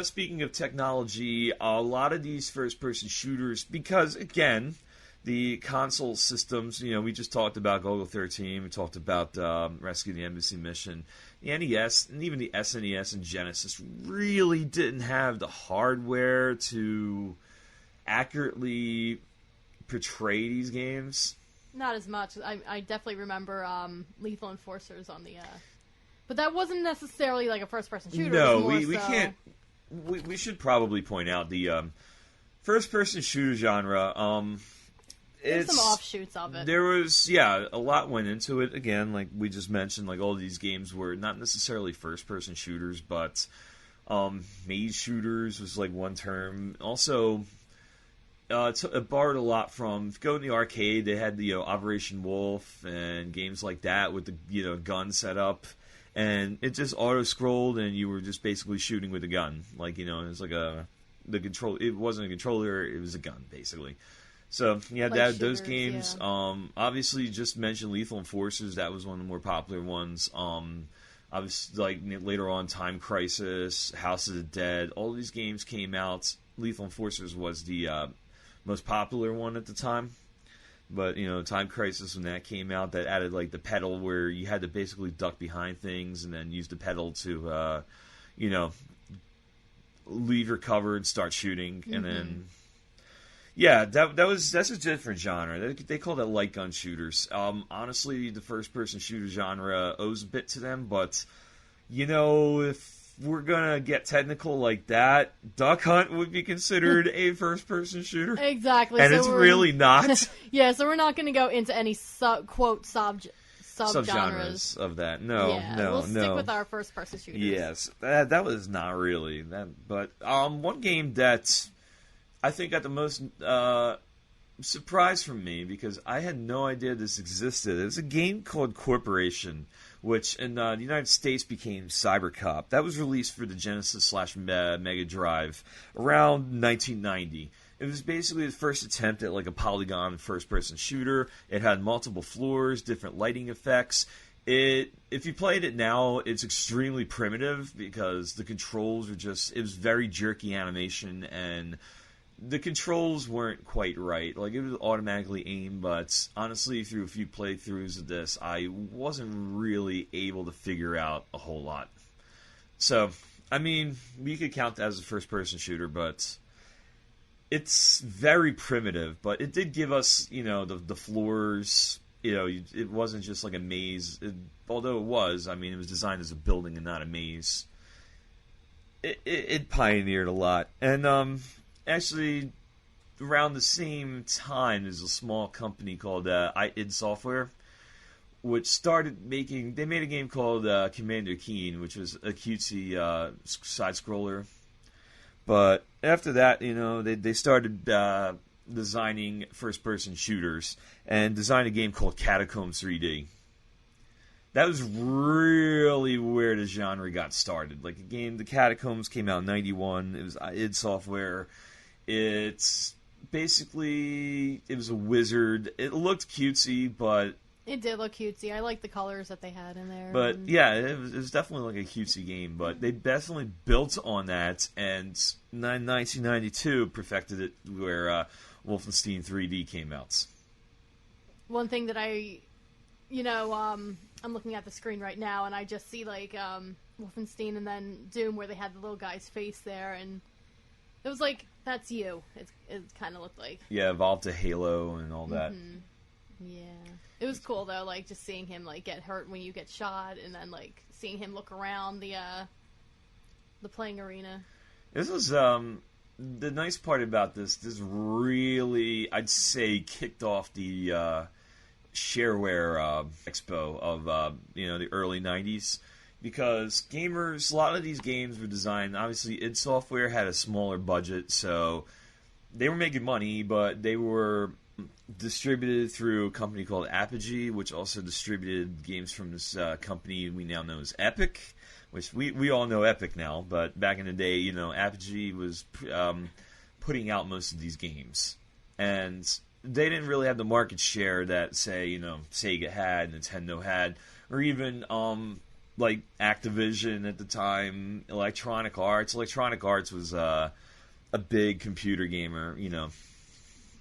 speaking of technology, a lot of these first-person shooters, because, again, the console systems, we just talked about Golgo 13, we talked about Rescue the Embassy Mission. The NES, and even the SNES and Genesis, really didn't have the hardware to accurately portray these games. Not as much. I definitely remember Lethal Enforcers on the... But that wasn't necessarily like a first-person shooter. No, we can't... We should probably point out the first-person shooter genre... There's some offshoots of it. There was, a lot went into it. Again, like we just mentioned, like all these games were not necessarily first-person shooters, but maze shooters was like one term. Also, it borrowed a lot from, if you go in the arcade, they had the Operation Wolf and games like that with the gun setup, and it just auto-scrolled, and you were just basically shooting with a gun. Like, it was like the control. It wasn't a controller; it was a gun, basically. So, yeah, like those games. Yeah. Obviously, you just mentioned Lethal Enforcers. That was one of the more popular ones. Obviously, like later on, Time Crisis, House of the Dead. All these games came out. Lethal Enforcers was the most popular one at the time. But, Time Crisis, when that came out, that added, like, the pedal where you had to basically duck behind things and then use the pedal to, leave your cover and start shooting. Mm-hmm. And then... Yeah, that's a different genre. They call that light gun shooters. Honestly, the first-person shooter genre owes a bit to them, but, if we're gonna get technical like that, Duck Hunt would be considered a first-person shooter. Exactly. And so it's really not. Yeah, so we're not gonna go into any subgenres of that. No, we'll stick with our first-person shooters. Yes, that was not really that. But one game that I think got the most surprise from me, because I had no idea this existed. It was a game called Corporation, which in the United States became Cybercop. That was released for the Genesis/Mega Drive around 1990. It was basically the first attempt at like a polygon first-person shooter. It had multiple floors, different lighting effects. If you played it now, it's extremely primitive because the controls were it was very jerky animation, and the controls weren't quite right. Like, it was automatically aimed, but honestly, through a few playthroughs of this, I wasn't really able to figure out a whole lot. So, I mean, we could count that as a first-person shooter, but it's very primitive. But it did give us, the floors. It wasn't just like a maze. Although it was, it was designed as a building and not a maze. It pioneered a lot. And, actually, around the same time, there's a small company called id Software, which they made a game called Commander Keen, which was a cutesy side-scroller. But after that, they started designing first-person shooters and designed a game called Catacombs 3D. That was really where the genre got started. Like, the Catacombs came out in 91. It was id Software. It's basically, it was a wizard. It looked cutesy, but... It did look cutesy. I liked the colors that they had in there. But, yeah, it was definitely like a cutesy game. But they definitely built on that, and in 1992 perfected it where Wolfenstein 3D came out. One thing that I I'm looking at the screen right now, and I just see, like, Wolfenstein and then Doom, where they had the little guy's face there, and it was like, that's you. It kind of looked like. Yeah, evolved to Halo and all that. Mm-hmm. Yeah. It was cool, though, like, just seeing him, like, get hurt when you get shot, and then, like, seeing him look around the playing arena. This was, the nice part about this really, I'd say, kicked off the, shareware expo of the early 90s, because gamers, a lot of these games were designed, obviously id Software had a smaller budget, so they were making money, but they were distributed through a company called Apogee, which also distributed games from this company we now know as Epic, which we all know Epic now, but back in the day, Apogee was putting out most of these games, and they didn't really have the market share that, say, Sega had, Nintendo had, or even, like, Activision at the time, Electronic Arts. Electronic Arts was a big computer gamer,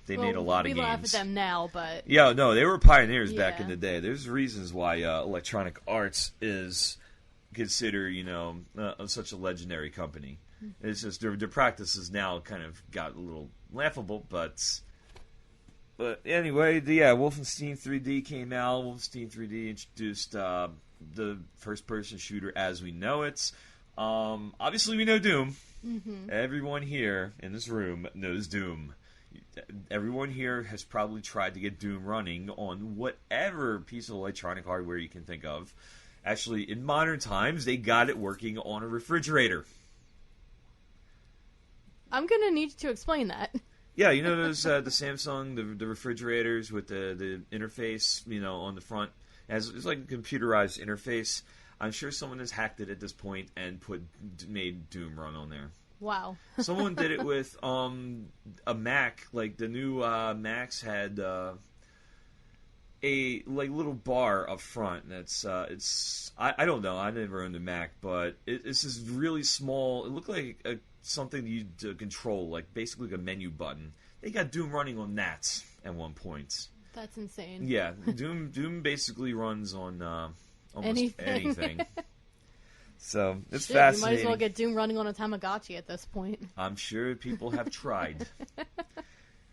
They made a lot of games. We laugh at them now, but... Yeah, no, they were pioneers back in the day. There's reasons why Electronic Arts is considered, such a legendary company. Mm-hmm. It's just their practices now kind of got a little laughable, but anyway, Wolfenstein 3D came out. Wolfenstein 3D introduced the first-person shooter as we know it. Obviously, we know Doom. Mm-hmm. Everyone here in this room knows Doom. Everyone here has probably tried to get Doom running on whatever piece of electronic hardware you can think of. Actually, in modern times, they got it working on a refrigerator. I'm going to need you to explain that. Yeah, those the Samsung, the refrigerators with the interface, on the front. It's like a computerized interface. I'm sure someone has hacked it at this point and made Doom run on there. Wow. Someone did it with a Mac. Like the new Macs had a little bar up front. That's I don't know. I never owned a Mac, but it's this really small. It looked like something you control, like basically like a menu button. They got Doom running on that at one point. That's insane. Yeah, Doom basically runs on almost anything. So it's fascinating. You might as well get Doom running on a Tamagotchi at this point. I'm sure people have tried.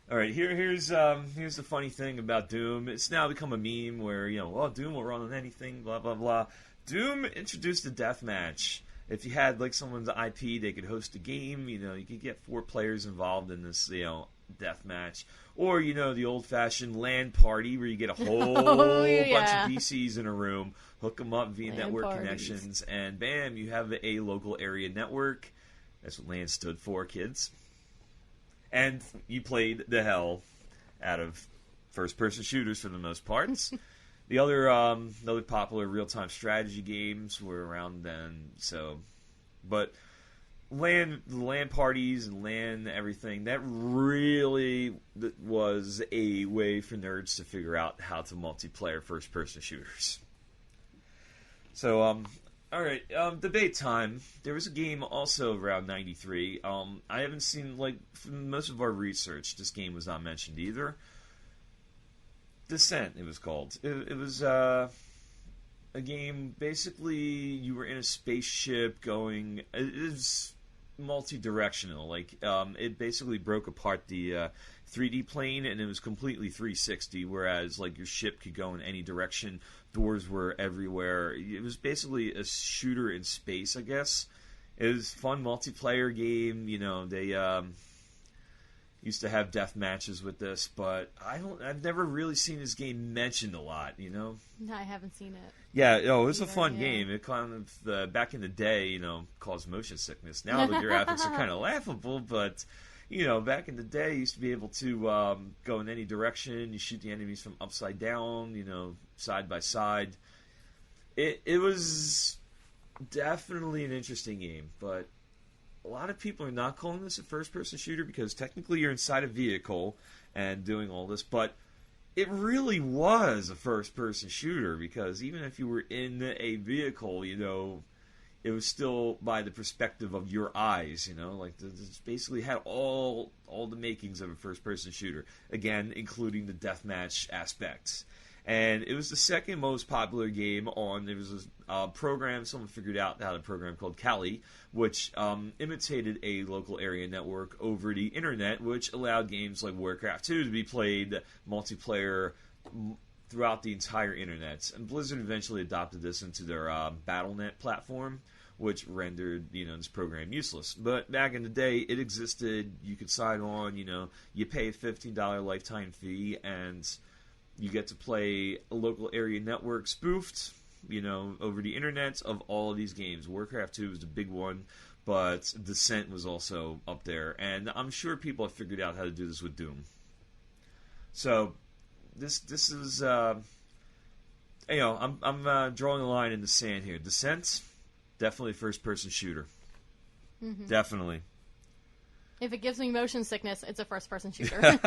All right, here's the funny thing about Doom. It's now become a meme where Doom will run on anything, blah blah blah. Doom introduced a deathmatch. If you had like someone's IP, they could host a game. You could get 4 players involved in this death match, or the old-fashioned LAN party where you get a whole bunch of PCs in a room, hook them up via network connections, and bam, you have a local area network. That's what LAN stood for, kids. And you played the hell out of first-person shooters for the most parts. The other popular real-time strategy games were around then. But LAN parties and LAN everything, that really was a way for nerds to figure out how to multiplayer first-person shooters. So, all right, debate time. There was a game also around 93. I haven't seen, from most of our research, this game was not mentioned either. Descent, it was called. It was a game, basically, you were in a spaceship going... It is multi-directional. It basically broke apart the 3D plane, and it was completely 360, whereas, your ship could go in any direction. Doors were everywhere. It was basically a shooter in space, I guess. It was a fun multiplayer game. They... used to have death matches with this, but I've never really seen this game mentioned a lot, No, I haven't seen it. Yeah, it was a fun game. It kind of, back in the day, caused motion sickness. Now the graphics are kind of laughable, but, back in the day, you used to be able to go in any direction. You shoot the enemies from upside down, side by side. It was definitely an interesting game, but a lot of people are not calling this a first-person shooter because technically you're inside a vehicle and doing all this, but it really was a first-person shooter because even if you were in a vehicle, it was still by the perspective of your eyes, this basically had all the makings of a first-person shooter, again, including the deathmatch aspects. And it was the second most popular game on. There was a program, someone figured out how to program called Kali, which imitated a local area network over the internet, which allowed games like Warcraft 2 to be played multiplayer throughout the entire internet. And Blizzard eventually adopted this into their BattleNet platform, which rendered, this program useless. But back in the day, it existed. You could sign on, you pay a $15 lifetime fee, and you get to play a local area network spoofed, over the internet of all of these games. Warcraft 2 was the big one, but Descent was also up there. And I'm sure people have figured out how to do this with Doom. So, this is, I'm drawing a line in the sand here. Descent, definitely first-person shooter. Mm-hmm. Definitely. If it gives me motion sickness, it's a first-person shooter.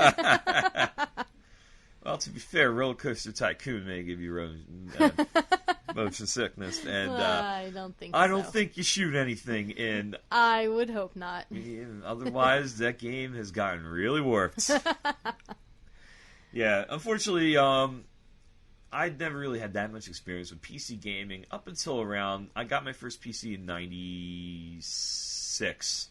Well, to be fair, Roller Coaster Tycoon may give you motion sickness, and I don't think. I don't think you shoot anything in. I would hope not. Otherwise, that game has gotten really warped. Yeah, unfortunately, I'd never really had that much experience with PC gaming up until around. I got my first PC in '96.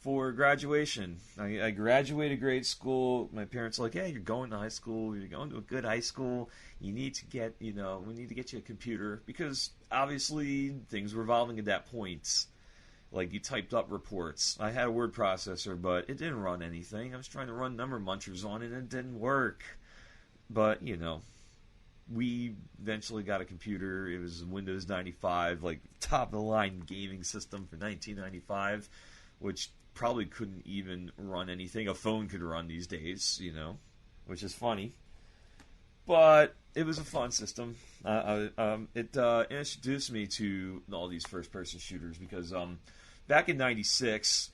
For graduation. I graduated grade school. My parents were like, hey, you're going to high school. You're going to a good high school. You need to get, we need to get you a computer. Because, obviously, things were evolving at that point. Like, you typed up reports. I had a word processor, but it didn't run anything. I was trying to run number munchers on it, and it didn't work. But, we eventually got a computer. It was Windows 95, like, top-of-the-line gaming system for 1995, which probably couldn't even run anything a phone could run these days, which is funny. But it was a fun system. It introduced me to all these first-person shooters because back in '96,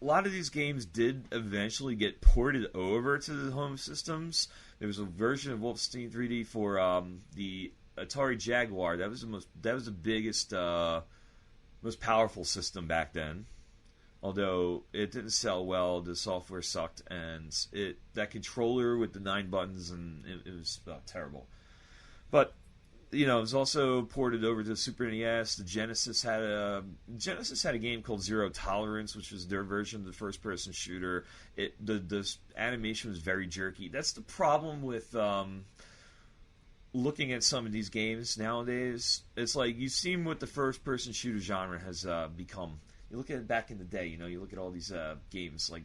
a lot of these games did eventually get ported over to the home systems. There was a version of Wolfenstein 3D for the Atari Jaguar. That was the biggest, most powerful system back then. Although it didn't sell well, the software sucked, and that controller with the 9 buttons, and it was terrible. But it was also ported over to the Super NES. The Genesis had a game called Zero Tolerance, which was their version of the first-person shooter. The animation was very jerky. That's the problem with looking at some of these games nowadays. It's like you've seen what the first-person shooter genre has become. You look at it back in the day, you look at all these games, and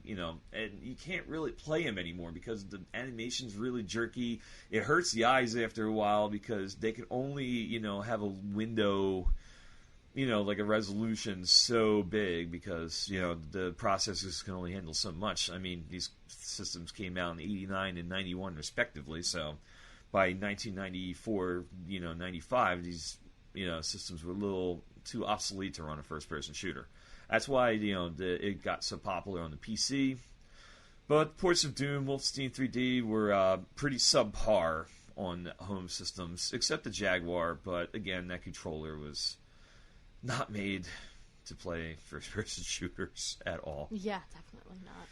you can't really play them anymore because the animation's really jerky. It hurts the eyes after a while because they can only, have a window, like a resolution so big because, the processors can only handle so much. I mean, these systems came out in '89 and '91 respectively, so by 1994, 95, these, systems were a little too obsolete to run a first-person shooter. That's why, it got so popular on the PC. But ports of Doom, Wolfenstein 3D were pretty subpar on home systems, except the Jaguar. But again, that controller was not made to play first-person shooters at all. Yeah, definitely not.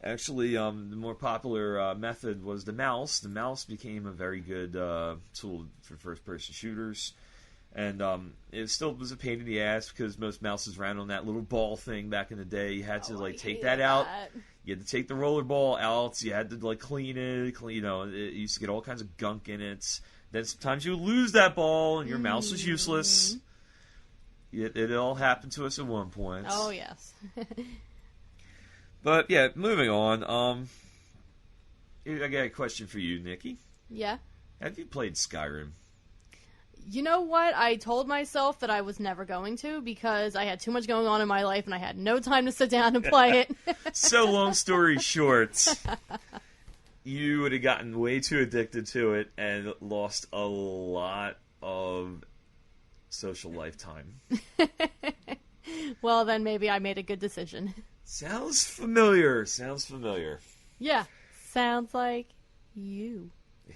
Actually, the more popular method was the mouse. The mouse became a very good tool for first-person shooters. And it still was a pain in the ass because most mouses ran on that little ball thing back in the day. You had to take that out. You had to take the roller ball out. You had to clean it. It used to get all kinds of gunk in it. Then sometimes you would lose that ball and your mouse was useless. It all happened to us at one point. Oh yes. But yeah, moving on. I got a question for you, Nikki. Yeah. Have you played Skyrim? You know what? I told myself that I was never going to because I had too much going on in my life and I had no time to sit down and play it. So long story short, you would have gotten way too addicted to it and lost a lot of social lifetime. Well, then maybe I made a good decision. Sounds familiar. Yeah. Sounds like you.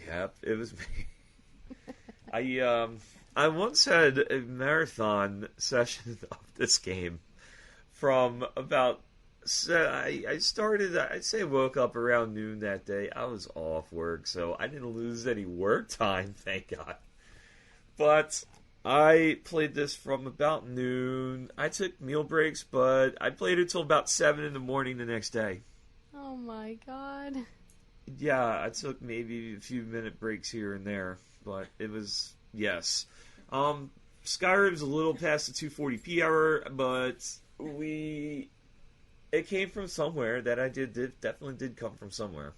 Yep, it was me. I once had a marathon session of this game from about So I started, I'd say I woke up around noon that day. I was off work, so I didn't lose any work time, thank God. But I played this from about noon. I took meal breaks, but I played it till about 7 in the morning the next day. Oh my God. Yeah, I took maybe a few minute breaks here and there, but it was, yes. Skyrim's a little past the 240p hour, but it came from somewhere that definitely did come from somewhere.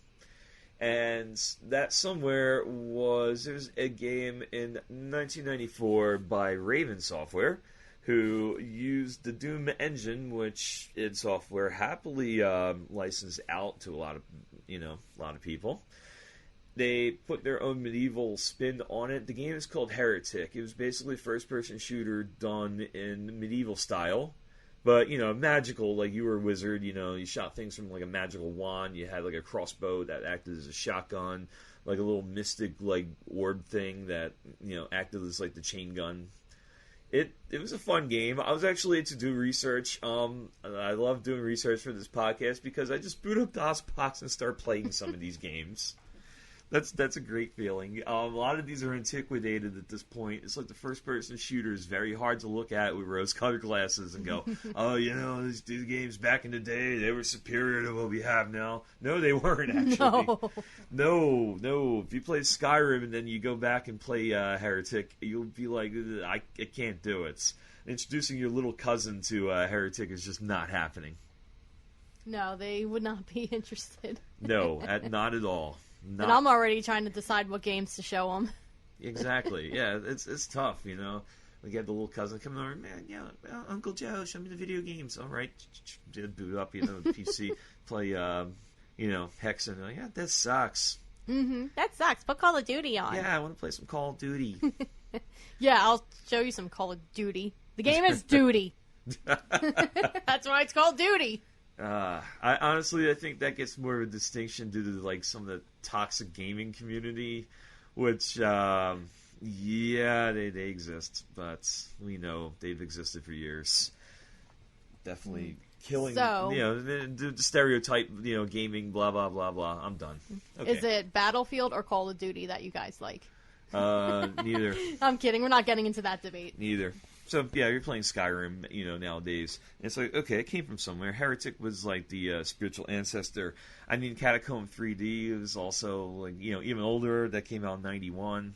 And that somewhere was a game in 1994 by Raven Software, who used the Doom engine, which id Software happily licensed out to a lot of people. They put their own medieval spin on it. The game is called Heretic. It was basically a first-person shooter done in medieval style. But, magical, like you were a wizard, you shot things from like a magical wand, you had like a crossbow that acted as a shotgun, like a little mystic like orb thing that, acted as like the chain gun. It was a fun game. I was actually to do research. I love doing research for this podcast because I just boot up DOSBox and start playing some of these games. That's a great feeling. A lot of these are antiquated at this point. It's like the first-person shooter is very hard to look at with rose-colored glasses and go, oh, these games back in the day, they were superior to what we have now. No, they weren't, actually. No. If you play Skyrim and then you go back and play Heretic, you'll be like, I can't do it. Introducing your little cousin to Heretic is just not happening. No, they would not be interested. No, not at all. And I'm already trying to decide what games to show them. Exactly. Yeah, it's tough, We get the little cousin coming over, man, Uncle Joe, show me the video games. All right. Boot up, the PC, play, Hexen. Like, yeah, that sucks. Mm-hmm. That sucks. Put Call of Duty on. Yeah, I want to play some Call of Duty. Yeah, I'll show you some Call of Duty. The game is Duty. That's why it's called Duty. I think that gets more of a distinction due to like some of the toxic gaming community, which they exist, but we know they've existed for years. Definitely killing, the stereotype, gaming, blah blah blah blah. I'm done. Okay. Is it Battlefield or Call of Duty that you guys like? Neither. I'm kidding. We're not getting into that debate. Neither. So, yeah, you're playing Skyrim, nowadays. And it's like, okay, it came from somewhere. Heretic was like the spiritual ancestor. I mean, Catacomb 3D was also, like, even older. That came out in 91.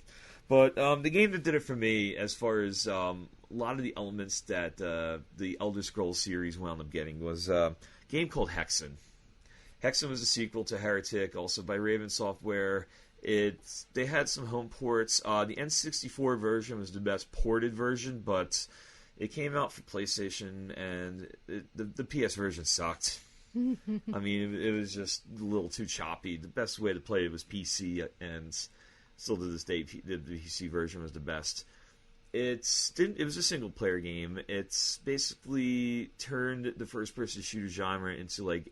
But the game that did it for me, as far as a lot of the elements that the Elder Scrolls series wound up getting, was a game called Hexen. Hexen was a sequel to Heretic, also by Raven Software. They had some home ports. The N64 version was the best ported version, but it came out for PlayStation, and the PS version sucked. I mean, it was just a little too choppy. The best way to play it was PC, and still to this day, the PC version was the best. It was a single-player game. It's basically turned the first-person shooter genre into like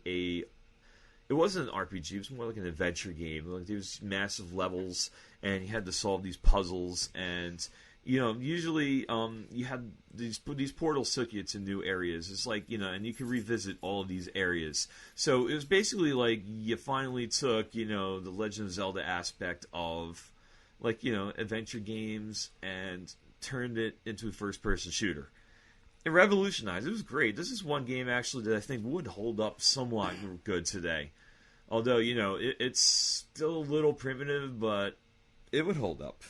it wasn't an RPG, it was more like an adventure game. Like, there was massive levels, and you had to solve these puzzles, and, usually, you had these portals took you to new areas. It's like, and you could revisit all of these areas. So it was basically like you finally took, the Legend of Zelda aspect of, like, adventure games and turned it into a first-person shooter. It revolutionized. It was great. This is one game, actually, that I think would hold up somewhat good today. Although, it's still a little primitive, but it would hold up.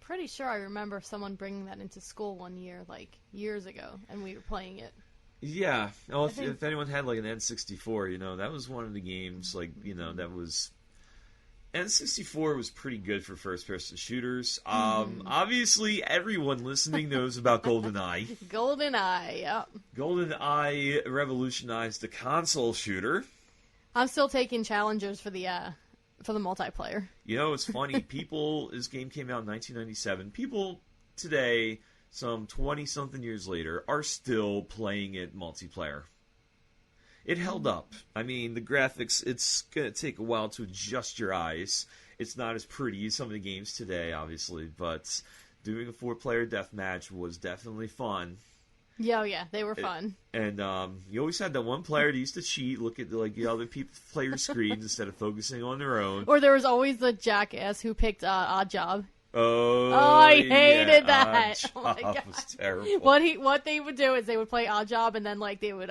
Pretty sure I remember someone bringing that into school one year, like, years ago, and we were playing it. Yeah. Well, if anyone had, like, an N64, that was one of the games, like, that was... N64 was pretty good for first-person shooters. Obviously, everyone listening knows about GoldenEye. GoldenEye, yep. GoldenEye revolutionized the console shooter. I'm still taking challengers for the multiplayer. It's funny. This game came out in 1997. People today, some 20-something years later, are still playing it multiplayer. It held up. I mean, the graphics, it's going to take a while to adjust your eyes. It's not as pretty as some of the games today, obviously, but doing a 4-player deathmatch was definitely fun. Yeah, oh yeah, they were fun. And you always had that one player that used to cheat, look at the other players' screens instead of focusing on their own. Or there was always the jackass who picked Odd Job. Oh, I hated that. Odd Job was terrible. What they would do is they would play Odd Job, and then like they would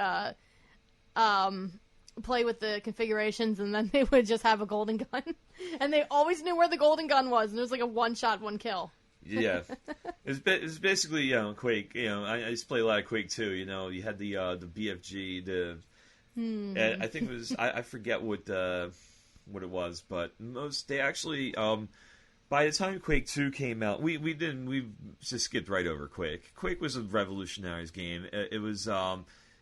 play with the configurations, and then they would just have a golden gun, and they always knew where the golden gun was, and it was like a one shot, one kill. Yeah, it's basically Quake. I used to play a lot of Quake too. You had the BFG, and I think it was I forget what it was, but they actually by the time Quake 2 came out, we just skipped right over Quake. Quake was a revolutionary game. It was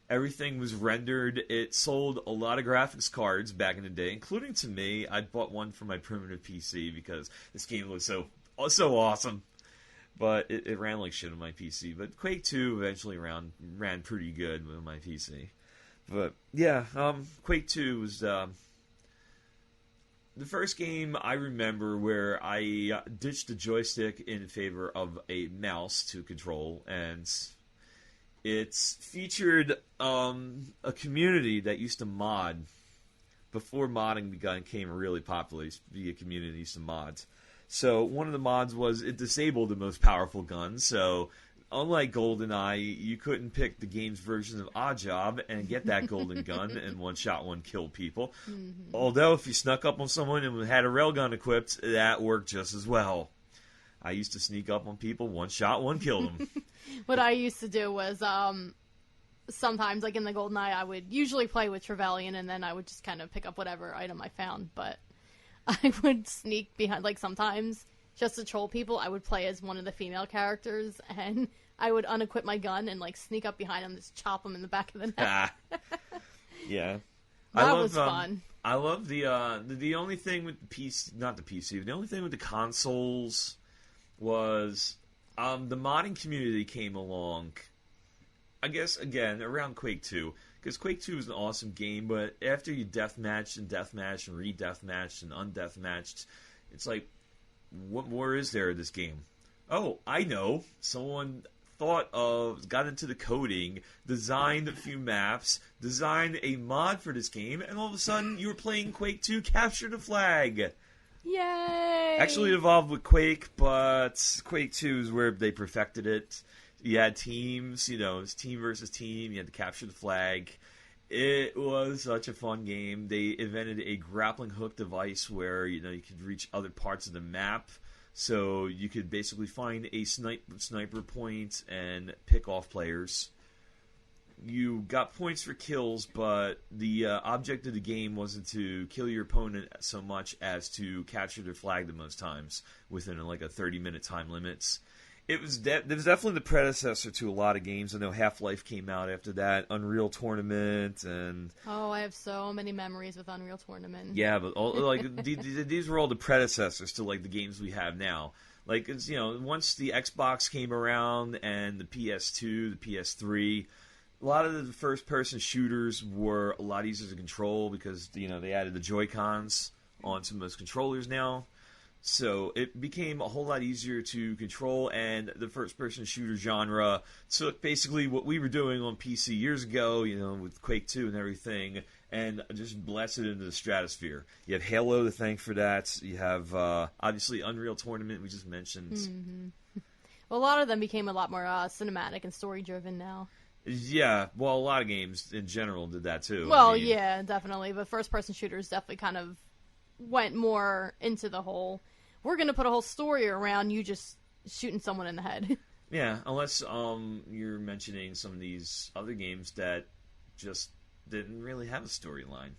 everything was rendered. It sold a lot of graphics cards back in the day, including to me. I bought one for my primitive PC because this game was so awesome. But it ran like shit on my PC. But Quake 2 eventually ran pretty good with my PC. But yeah, Quake 2 was the first game I remember where I ditched the joystick in favor of a mouse to control, and it's featured a community that used to mod. Before modding became really popular, it used to be a community that used to mod. So one of the mods was it disabled the most powerful gun, so unlike GoldenEye, you couldn't pick the game's version of Oddjob and get that golden gun and one-shot, one-kill people. Mm-hmm. Although, if you snuck up on someone and had a railgun equipped, that worked just as well. I used to sneak up on people, one-shot, one-kill them. What I used to do was, sometimes, like in the GoldenEye, I would usually play with Trevelyan, and then I would just kind of pick up whatever item I found, but I would sneak behind, like sometimes, just to troll people, I would play as one of the female characters, and I would unequip my gun and like sneak up behind them, just chop them in the back of the neck. Yeah, that was fun. I love the only thing with the PC, not the PC, the only thing with the consoles was the modding community came along. I guess again around Quake 2, because Quake 2 is an awesome game, but after you deathmatched and deathmatched and re-deathmatched and undeathmatched, it's like, what more is there in this game? Oh, I know. Someone got into the coding, designed a few maps, designed a mod for this game, and all of a sudden you were playing Quake 2 Capture the Flag. Yay! Actually, it evolved with Quake, but Quake 2 is where they perfected it. You had teams, it was team versus team. You had to capture the flag. It was such a fun game. They invented a grappling hook device where, you could reach other parts of the map. So you could basically find a sniper point and pick off players. You got points for kills, but the object of the game wasn't to kill your opponent so much as to capture their flag the most times within like a 30-minute time limit. It was definitely the predecessor to a lot of games. I know Half-Life came out after that, Unreal Tournament, and I have so many memories with Unreal Tournament. Yeah, but these were all the predecessors to like the games we have now. Like once the Xbox came around and the PS2, the PS3, a lot of the first-person shooters were a lot easier to control because they added the Joy-Cons onto most controllers now. So it became a whole lot easier to control, and the first-person shooter genre took basically what we were doing on PC years ago, with Quake 2 and everything, and just blasted it into the stratosphere. You have Halo to thank for that. You have, obviously, Unreal Tournament, we just mentioned. Mm-hmm. Well, a lot of them became a lot more cinematic and story-driven now. Yeah, well, a lot of games in general did that, too. Well, yeah, definitely, but first-person shooters definitely kind of went more into the whole, we're going to put a whole story around you just shooting someone in the head. Yeah, unless you're mentioning some of these other games that just didn't really have a storyline.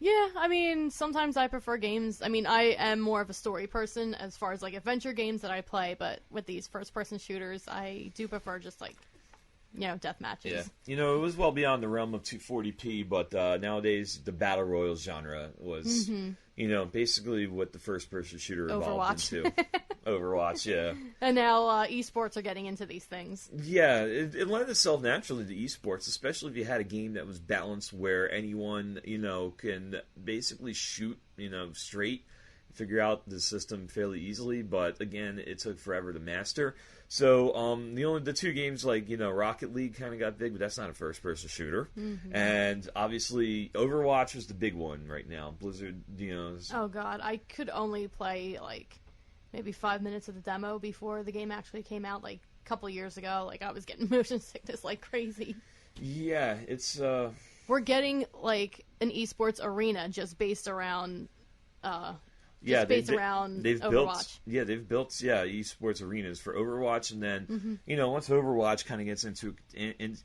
Yeah, I mean, sometimes I prefer games. I mean, I am more of a story person as far as like adventure games that I play, but with these first-person shooters, I do prefer just like, death matches. Yeah. It was well beyond the realm of 240p, but nowadays the Battle Royals genre was, basically what the first-person shooter evolved into. Overwatch, yeah. And now esports are getting into these things. Yeah, it lent itself naturally to esports, especially if you had a game that was balanced where anyone, can basically shoot, straight, figure out the system fairly easily, but again, it took forever to master. So the two games like Rocket League kind of got big, but that's not a first person shooter. Mm-hmm. And obviously Overwatch is the big one right now. Blizzard, Oh god, I could only play like maybe 5 minutes of the demo before the game actually came out. Like a couple years ago, like I was getting motion sickness like crazy. Yeah, it's we're getting like an esports arena just based around. Based around they've Overwatch. They've built esports arenas for Overwatch, and then once Overwatch kind of gets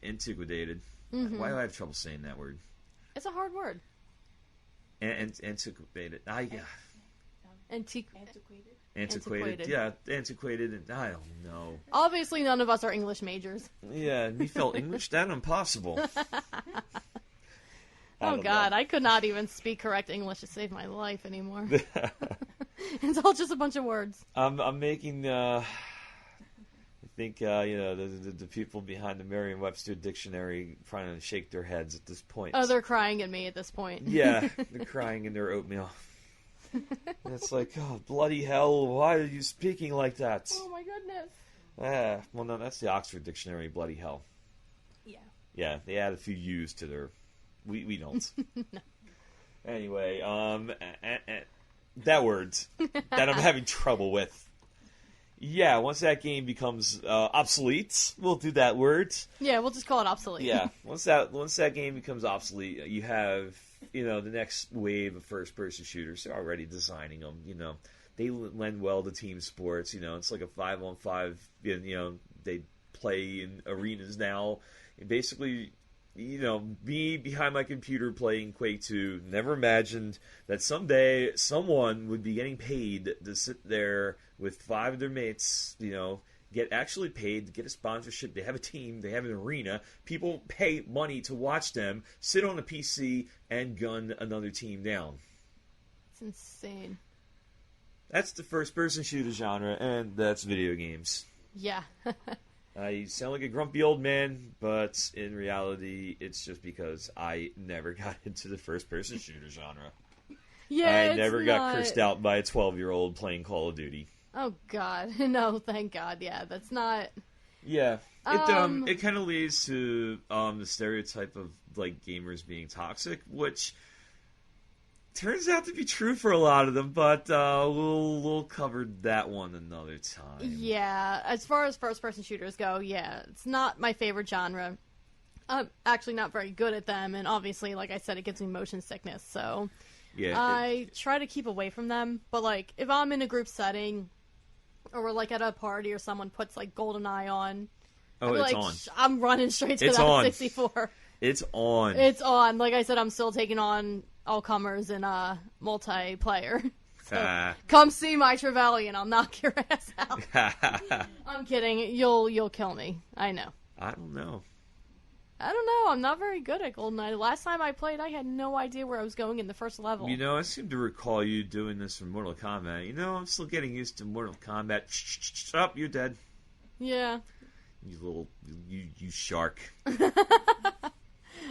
integrated. Mm-hmm. Why do I have trouble saying that word? It's a hard word. Antiquated. Antiquated. Yeah, antiquated. And I don't know. Obviously, none of us are English majors. Yeah, me felt English. That impossible. Oh God, I could not even speak correct English to save my life anymore. It's all just a bunch of words. I'm making. I think the people behind the Merriam-Webster dictionary trying to shake their heads at this point. Oh, they're crying at me at this point. Yeah, they're crying in their oatmeal. And it's like, oh bloody hell! Why are you speaking like that? Oh my goodness. Well, no, that's the Oxford Dictionary. Bloody hell. Yeah. Yeah, they add a few U's to their. We don't. No. Anyway, that word that I'm having trouble with. Yeah, once that game becomes obsolete, we'll do that word. Yeah, we'll just call it obsolete. Yeah, once that game becomes obsolete, you have the next wave of first-person shooters. They're already designing them. They lend well to team sports. It's like a 5-on-5. They play in arenas now. And basically, me behind my computer playing Quake 2, never imagined that someday someone would be getting paid to sit there with 5 of their mates, get actually paid to get a sponsorship. They have a team, they have an arena. People pay money to watch them sit on a PC and gun another team down. It's insane. That's the first-person shooter genre, and that's video games. Yeah. I sound like a grumpy old man, but in reality, it's just because I never got into the first-person shooter genre. Yeah, I never got cursed out by a 12-year-old playing Call of Duty. Oh God, no, thank God. Yeah, that's not. Yeah, it kind of leads to the stereotype of like gamers being toxic, which turns out to be true for a lot of them, but we'll cover that one another time. Yeah, as far as first-person shooters go, yeah, it's not my favorite genre. I'm actually not very good at them, and obviously, like I said, it gives me motion sickness, so yeah, I try to keep away from them. But like, if I'm in a group setting, or we're like at a party, or someone puts like GoldenEye on, on. I'm running straight to that 64. It's on. It's on. Like I said, I'm still taking on all comers in multiplayer. So, come see my Trevelyan, I'll knock your ass out. I'm kidding. You'll kill me. I know. I don't know. I'm not very good at GoldenEye. Last time I played, I had no idea where I was going in the first level. I seem to recall you doing this in Mortal Kombat. I'm still getting used to Mortal Kombat. Shut up, you're dead. Yeah. You shark.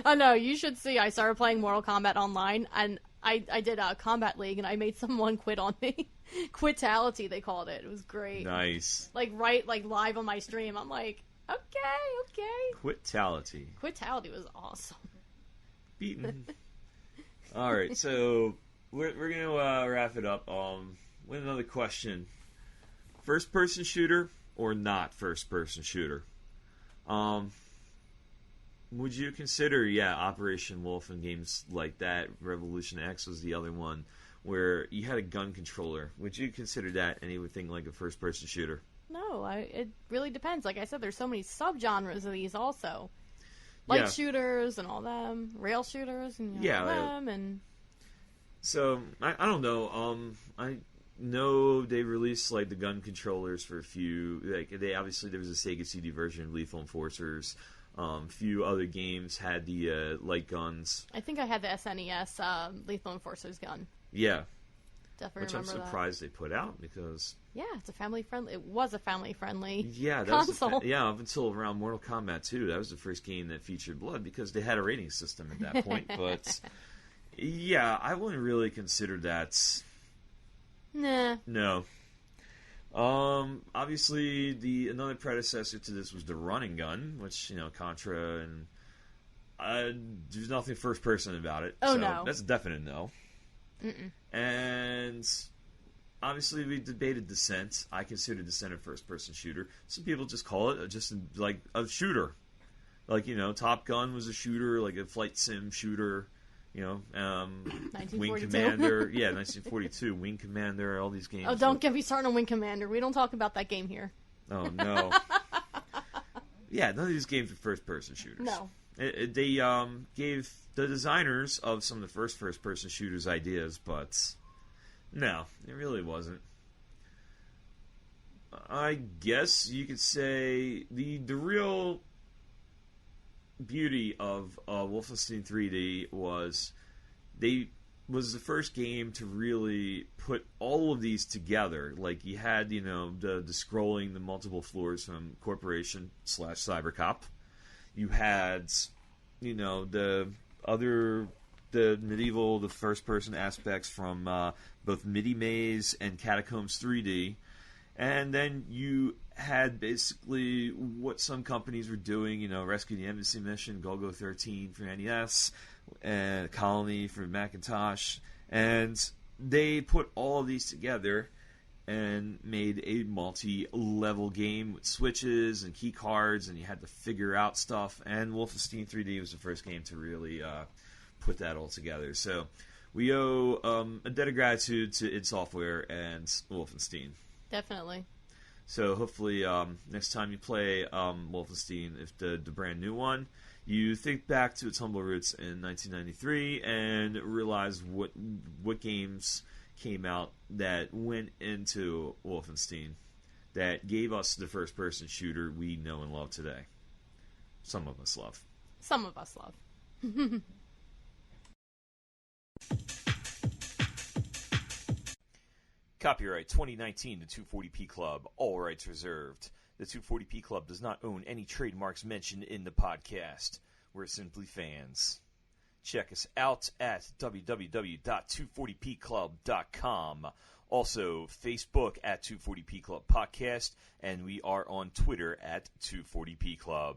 Oh no, you should see. I started playing Mortal Kombat online, and I did a Combat League, and I made someone quit on me. Quitality, they called it. It was great. Nice. Like live on my stream. I'm like, okay. Quitality was awesome. Beaten. All right, so we're gonna wrap it up with another question: first-person shooter or not first-person shooter? Would you consider, Operation Wolf and games like that? Revolution X was the other one where you had a gun controller. Would you consider that anything like a first-person shooter? No, it really depends. Like I said, there's so many subgenres of these also. Light shooters and all them, rail shooters and them, and... So, I don't know. I know they released, like, the gun controllers for a few... Like, there was a Sega CD version of Lethal Enforcers. Few other games had the light guns. I think I had the SNES Lethal Enforcer's gun. Yeah. Definitely Which I'm surprised they put out because... Yeah, it was a family-friendly console. That up until around Mortal Kombat 2. That was the first game that featured blood because they had a rating system at that point. But, yeah, I wouldn't really consider that... Nah. No. Obviously, another predecessor to this was the running gun, which, Contra, and there's nothing first person about it. Oh, so no. That's a definite no. Mm-mm. And obviously, we debated Descent. I consider Descent a first person shooter. Some people just call it just like a shooter. Like, Top Gun was a shooter, like a flight sim shooter. Wing Commander. Yeah, 1942. Wing Commander, all these games. Oh, don't get me started on Wing Commander. We don't talk about that game here. Oh, no. Yeah, none of these games are first-person shooters. No. They gave the designers of some of the first-person shooters ideas, but no, it really wasn't. I guess you could say the real beauty of Wolfenstein 3D was the first game to really put all of these together. Like, you had, the scrolling, the multiple floors from Corporation / Cybercop. You had, the medieval, the first-person aspects from both MIDI Maze and Catacombs 3D. And then you had basically what some companies were doing, Rescue the Embassy Mission, Golgo 13 for NES, and Colony for Macintosh. And they put all of these together and made a multi-level game with switches and key cards, and you had to figure out stuff. And Wolfenstein 3D was the first game to really put that all together. So we owe a debt of gratitude to id Software and Wolfenstein. Definitely. So hopefully next time you play Wolfenstein, if the brand new one, you think back to its humble roots in 1993 and realize what games came out that went into Wolfenstein that gave us the first-person shooter we know and love today. Some of us love. Some of us love. Copyright 2019, the 240p Club. All rights reserved. The 240p Club does not own any trademarks mentioned in the podcast. We're simply fans. Check us out at www.240pclub.com. Also, Facebook at 240p Club Podcast, and we are on Twitter at 240p Club.